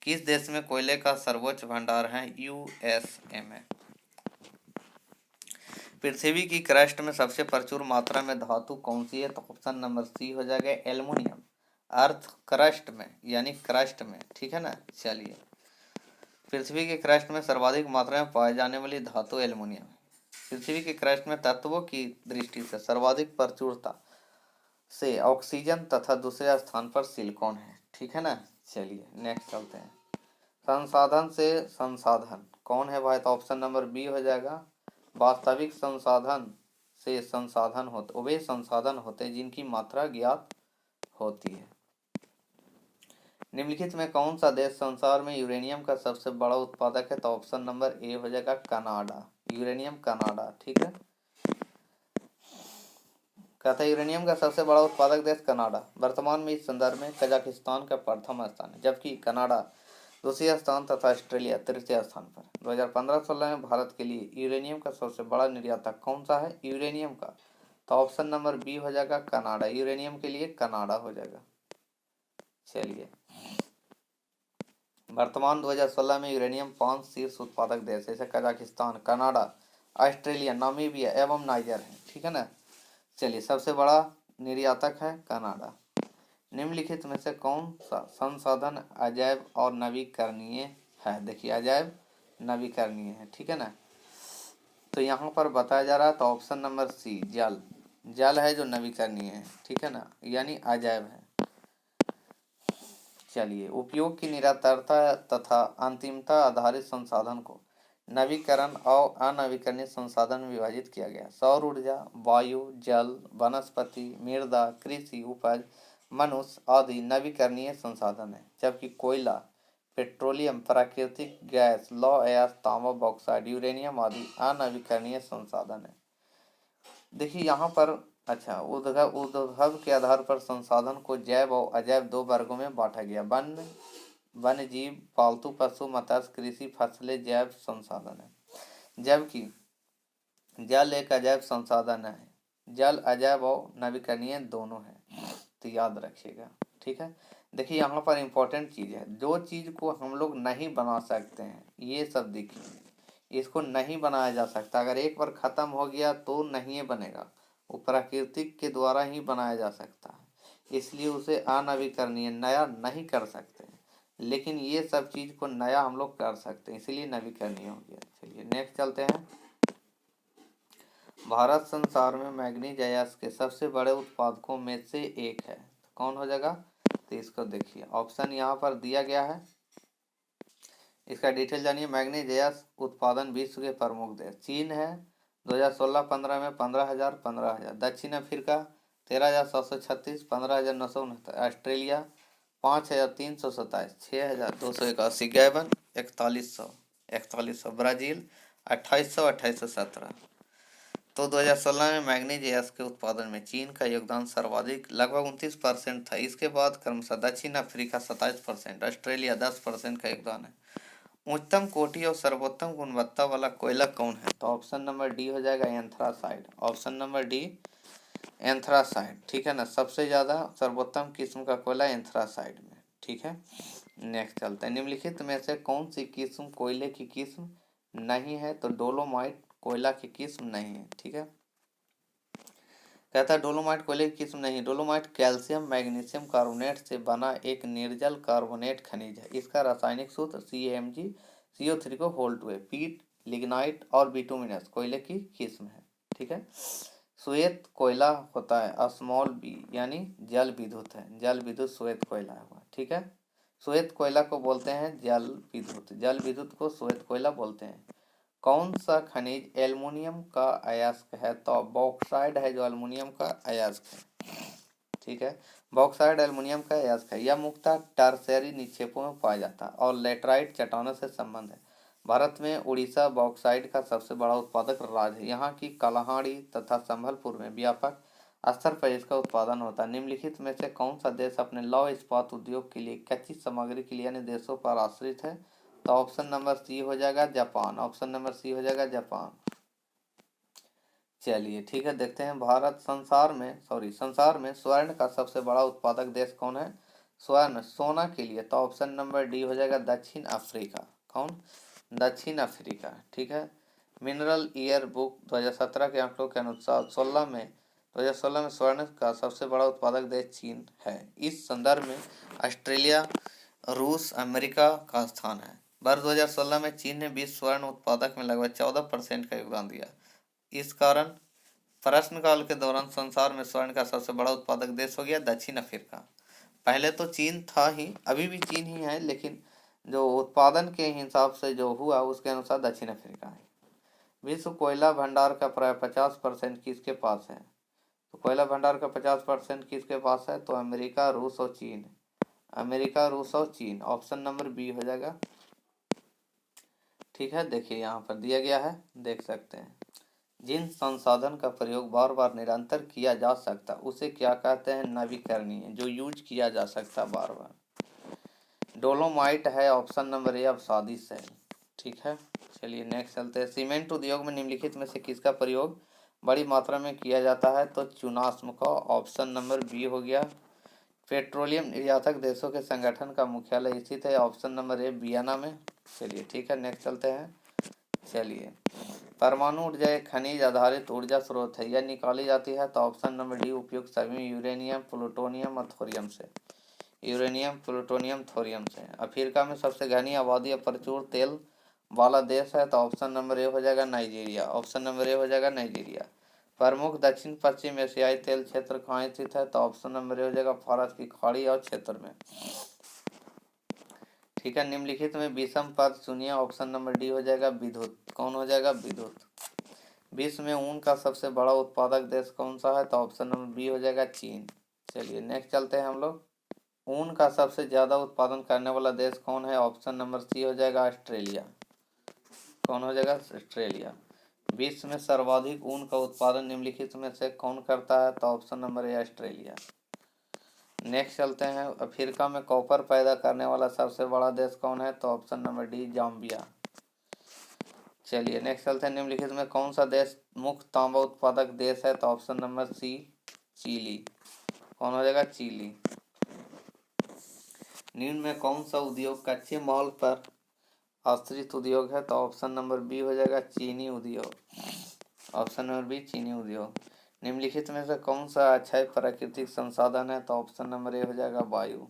किस देश में कोयले का सर्वोच्च भंडार है? USA में। पृथ्वी की क्रस्ट में सबसे प्रचुर मात्रा में धातु कौन सी है? तो ऑप्शन नंबर सी हो जाएगा एल्युमिनियम। अर्थ क्रस्ट में यानी क्रस्ट में। ठीक है ना। चलिए, पृथ्वी के क्रस्ट में सर्वाधिक मात्रा में पाए जाने वाली धातु एल्युमिनियम है। पृथ्वी के क्रस्ट में तत्वों की दृष्टि से सर्वाधिक प्रचुरता से ऑक्सीजन तथा दूसरे स्थान पर सिलिकॉन है। ठीक है ना। चलिए नेक्स्ट चलते हैं। संसाधन से संसाधन कौन है भाई? तो ऑप्शन नंबर बी हो जाएगा वास्तविक संसाधन से संसाधन होते वे संसाधन होते हैं जिनकी मात्रा ज्ञात होती है। निम्नलिखित में कौन सा देश संसार में यूरेनियम का सबसे बड़ा उत्पादक है? तो ऑप्शन नंबर ए हो जाएगा कनाडा। Uranium Canada. ठीक है। कहता है यूरेनियम का सबसे बड़ा उत्पादक देश कनाडा। वर्तमान में इस संदर्भ में कजाकिस्तान का प्रथम स्थान है, जबकि कनाडा दूसरे स्थान तथा ऑस्ट्रेलिया तृतीय स्थान पर। 2015-16 में भारत के लिए यूरेनियम का सबसे बड़ा निर्यातक कौन सा है? यूरेनियम का। तो ऑप्शन नंबर बी हो जाएगा कनाडा। यूरेनियम के लिए कनाडा हो जाएगा। चलिए, वर्तमान 2016 में यूरेनियम 5 शीर्ष उत्पादक देश जैसे कजाकिस्तान, कनाडा, ऑस्ट्रेलिया, नामीबिया एवं नाइजर है। ठीक है ना। चलिए, सबसे बड़ा निर्यातक है कनाडा। निम्नलिखित में से कौन सा संसाधन अजैव और नवीकरणीय है? देखिए, अजैव नवीकरणीय है। ठीक है ना। तो यहाँ पर बताया जा रहा है तो ऑप्शन नंबर सी जल। जल है जो नवीकरणीय है। ठीक है ना, यानी अजैव है। चलिए, उपयोग की निरंतरता तथा अंतिमता आधारित संसाधन को नवीकरण और अनवीकरणीय संसाधन में विभाजित किया गया। सौर ऊर्जा, वायु, जल, वनस्पति, मृदा, कृषि उपज, मनुष्य आदि नवीकरणीय संसाधन है, जबकि कोयला, पेट्रोलियम, प्राकृतिक गैस, लौह अयस्क, तांबा, बॉक्साइट, यूरेनियम आदि अनवीकरणीय संसाधन है। देखिए यहाँ पर अच्छा उद्भव के आधार पर संसाधन को जैव और अजैव दो वर्गों में बांटा गया। वन्य जीव, पालतू पशु, मत्स्य, कृषि, फसलें जैव संसाधन है, जबकि जल एक अजैव संसाधन है। जल अजैव और नवीकरणीय दोनों है, तो याद रखिएगा। ठीक है। देखिए यहाँ पर इंपॉर्टेंट चीज है, जो चीज को हम लोग नहीं बना सकते हैं, ये सब देखिए, इसको नहीं बनाया जा सकता। अगर एक बार खत्म हो गया तो नहीं बनेगा, वो प्राकृतिक के द्वारा ही बनाया जा सकता है, इसलिए उसे अनवीकरणीय नया नहीं कर सकते। लेकिन ये सब चीज़ को नया हम लोग कर सकते हैं, इसीलिए नवीकरणीय हो गया। चलिए नेक्स्ट चलते हैं। भारत संसार में मैग्नीज अयस्क के सबसे बड़े उत्पादकों में से एक है, तो कौन हो जाएगा? तो इसको देखिए, ऑप्शन यहाँ पर दिया गया है, इसका डिटेल जानिए। मैग्नीज अयस्क उत्पादन विश्व के प्रमुख देश, चीन है 2016-15 में 15,000। दक्षिण अफ्रीका 13,736, 15,969। ऑस्ट्रेलिया 5,327, 6,281। गैबन 4,141। ब्राज़ील 2,817। तो 2016 में मैग्नीज अयस्क के उत्पादन में चीन का योगदान सर्वाधिक लगभग 29% था। इसके बाद क्रमशः दक्षिण अफ्रीका 27%, ऑस्ट्रेलिया 10% का योगदान है। उच्चतम कोटि और सर्वोत्तम गुणवत्ता वाला कोयला कौन है? तो ऑप्शन नंबर डी हो जाएगा एंथ्रासाइड। ऑप्शन नंबर डी एंथ्रासाइड, ठीक है ना। सबसे ज़्यादा सर्वोत्तम किस्म का कोयला एंथ्रासाइड में, ठीक है। नेक्स्ट चलते हैं। निम्नलिखित में से कौन सी किस्म कोयले की किस्म नहीं है? तो डोलोमाइट कोयला की किस्म नहीं है, ठीक है। कहता है डोलोमाइट कोयले की किस्म नहीं। डोलोमाइट कैल्शियम मैग्नीशियम कार्बोनेट से बना एक निर्जल कार्बोनेट खनिज है। इसका रासायनिक सूत्र CaMgCO3 को होल्ड हुए। पीट, लिग्नाइट और बिटुमिनस कोयले की किस्म है, ठीक है। श्वेत कोयला होता है स्मॉल बी, यानी जल विद्युत है। जल विद्युत श्वेत कोयला हुआ, ठीक है। श्वेत कोयला को बोलते हैं जल विद्युत, जल विद्युत को श्वेत कोयला बोलते हैं। कौन सा खनिज एल्युमिनियम का अयस्क है? तो बॉक्साइड है जो एल्युमिनियम का अयस्क है, ठीक है। बॉक्साइड एल्युमिनियम का अयस्क है। यह मुख्यतः टर्शियरी निक्षेपों में पाया जाता है और लेटराइट चट्टानों से संबंध है। भारत में उड़ीसा बॉक्साइड का सबसे बड़ा उत्पादक राज्य है। यहाँ की कलाहांडी तथा संबलपुर में व्यापक स्तर पर इसका उत्पादन होता है। निम्नलिखित में से कौन सा देश अपने लौह इस्पात उद्योग के लिए कच्ची सामग्री के लिए अन्य देशों पर आश्रित है? तो ऑप्शन नंबर सी हो जाएगा जापान। ऑप्शन नंबर सी हो जाएगा जापान। चलिए ठीक है, देखते हैं। संसार में स्वर्ण का सबसे बड़ा उत्पादक देश कौन है? स्वर्ण सोना के लिए, तो ऑप्शन नंबर डी हो जाएगा दक्षिण अफ्रीका। कौन? दक्षिण अफ्रीका, ठीक है। मिनरल ईयर बुक 2017 के आंकड़ों के अनुसार 2016 में स्वर्ण का सबसे बड़ा उत्पादक देश चीन है। इस संदर्भ में ऑस्ट्रेलिया, रूस, अमेरिका का स्थान है। वर्ष 2016 में चीन ने विश्व स्वर्ण उत्पादक में लगभग 14% का योगदान दिया। इस कारण प्रश्नकाल के दौरान संसार में स्वर्ण का सबसे बड़ा उत्पादक देश हो गया दक्षिण अफ्रीका। पहले तो चीन था ही, अभी भी चीन ही है, लेकिन जो उत्पादन के हिसाब से जो हुआ उसके अनुसार दक्षिण अफ्रीका है। विश्व कोयला भंडार का प्राय 50% किसके पास है? तो कोयला भंडार का 50% किसके पास है? तो अमेरिका, रूस और चीन। अमेरिका, रूस और चीन, ऑप्शन नंबर बी हो जाएगा, ठीक है। देखिए यहाँ पर दिया गया है, देख सकते हैं। जिन संसाधन का प्रयोग बार बार निरंतर किया जा सकता उसे क्या कहते हैं? नवीकरणीय, जो यूज किया जा सकता बार बार। डोलोमाइट है ऑप्शन नंबर ए अवसादी शैल, ठीक है। चलिए नेक्स्ट चलते हैं। सीमेंट उद्योग में निम्नलिखित में से किसका प्रयोग बड़ी मात्रा में किया जाता है? तो चुनास्म का, ऑप्शन नंबर बी हो गया। पेट्रोलियम निर्यातक देशों के संगठन का मुख्यालय स्थित है, ऑप्शन नंबर ए वियना में। चलिए ठीक है, नेक्स्ट चलते हैं। चलिए, परमाणु ऊर्जा एक खनिज आधारित ऊर्जा स्रोत है। यह निकाली जाती है, तो ऑप्शन नंबर डी उपयुक्त सभी यूरेनियम, प्लूटोनियम और थोरियम से। यूरेनियम, प्लूटोनियम, थोरियम से। अफ्रीका में सबसे घनी आबादी और प्रचुर तेल वाला देश है, तो ऑप्शन नंबर ए हो जाएगा नाइजीरिया। ऑप्शन नंबर ए हो जाएगा नाइजीरिया। प्रमुख दक्षिण पश्चिम एशियाई तेल क्षेत्र कहाँ स्थित है? तो ऑप्शन नंबर ए हो जाएगा फारस की खाड़ी और क्षेत्र में, ठीक है। निम्नलिखित में विषम पद चुनिए, ऑप्शन नंबर डी हो जाएगा विद्युत। कौन हो जाएगा? विद्युत। विश्व में ऊन का सबसे बड़ा उत्पादक देश कौन सा है? तो ऑप्शन नंबर बी हो जाएगा चीन। चलिए नेक्स्ट चलते हैं हम लोग। ऊन का सबसे ज्यादा उत्पादन करने वाला देश कौन है? ऑप्शन नंबर सी हो जाएगा ऑस्ट्रेलिया। कौन हो जाएगा? ऑस्ट्रेलिया। विश्व में सर्वाधिक ऊन का उत्पादन निम्नलिखित में से कौन करता है? तो option number A Australia. Next चलते हैं। अफ्रीका में कॉपर पैदा करने वाला सबसे बड़ा देश कौन है? तो ऑप्शन नंबर डी जाम्बिया। चलिए नेक्स्ट चलते हैं। निम्नलिखित में कौन सा देश मुख्य तांबा उत्पादक देश है? तो ऑप्शन नंबर सी चिली। कौन हो जाएगा? चिली। निम्न में कौन सा उद्योग कच्चे माल पर आश्रित उद्योग है? तो ऑप्शन नंबर बी हो जाएगा चीनी उद्योग। ऑप्शन नंबर बी चीनी उद्योग। निम्नलिखित में से कौन सा अक्षय प्राकृतिक संसाधन है? तो ऑप्शन नंबर ए हो जाएगा वायु।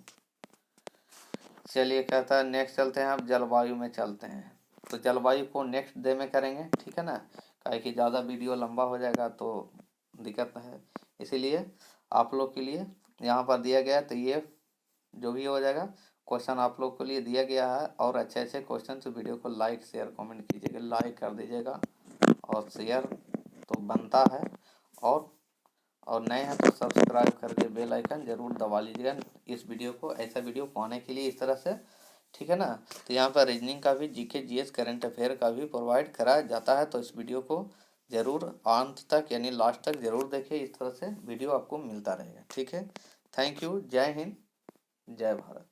चलिए कहता है नेक्स्ट चलते हैं, अब जलवायु में चलते हैं। तो जलवायु को नेक्स्ट डे में करेंगे, ठीक है ना, काहे कि ज़्यादा वीडियो लंबा हो जाएगा तो दिक्कत है। इसीलिए आप लोग के लिए यहाँ पर दिया गया है, तो ये जो भी हो जाएगा क्वेश्चन आप लोग के लिए दिया गया है। और अच्छे अच्छे क्वेश्चन से वीडियो को लाइक शेयर कमेंट कीजिएगा, लाइक कर दीजिएगा और शेयर तो बनता है। और नए हैं तो सब्सक्राइब करके बेल आइकन ज़रूर दबा लीजिएगा इस वीडियो को, ऐसा वीडियो पाने के लिए इस तरह से, ठीक है ना। तो यहाँ पर रीजनिंग का भी, जीके जीएस करंट अफेयर का भी प्रोवाइड कराया जाता है। तो इस वीडियो को ज़रूर अंत तक यानी लास्ट तक ज़रूर देखिए, इस तरह से वीडियो आपको मिलता रहेगा, ठीक है। Thank you. जय हिंद, जय भारत।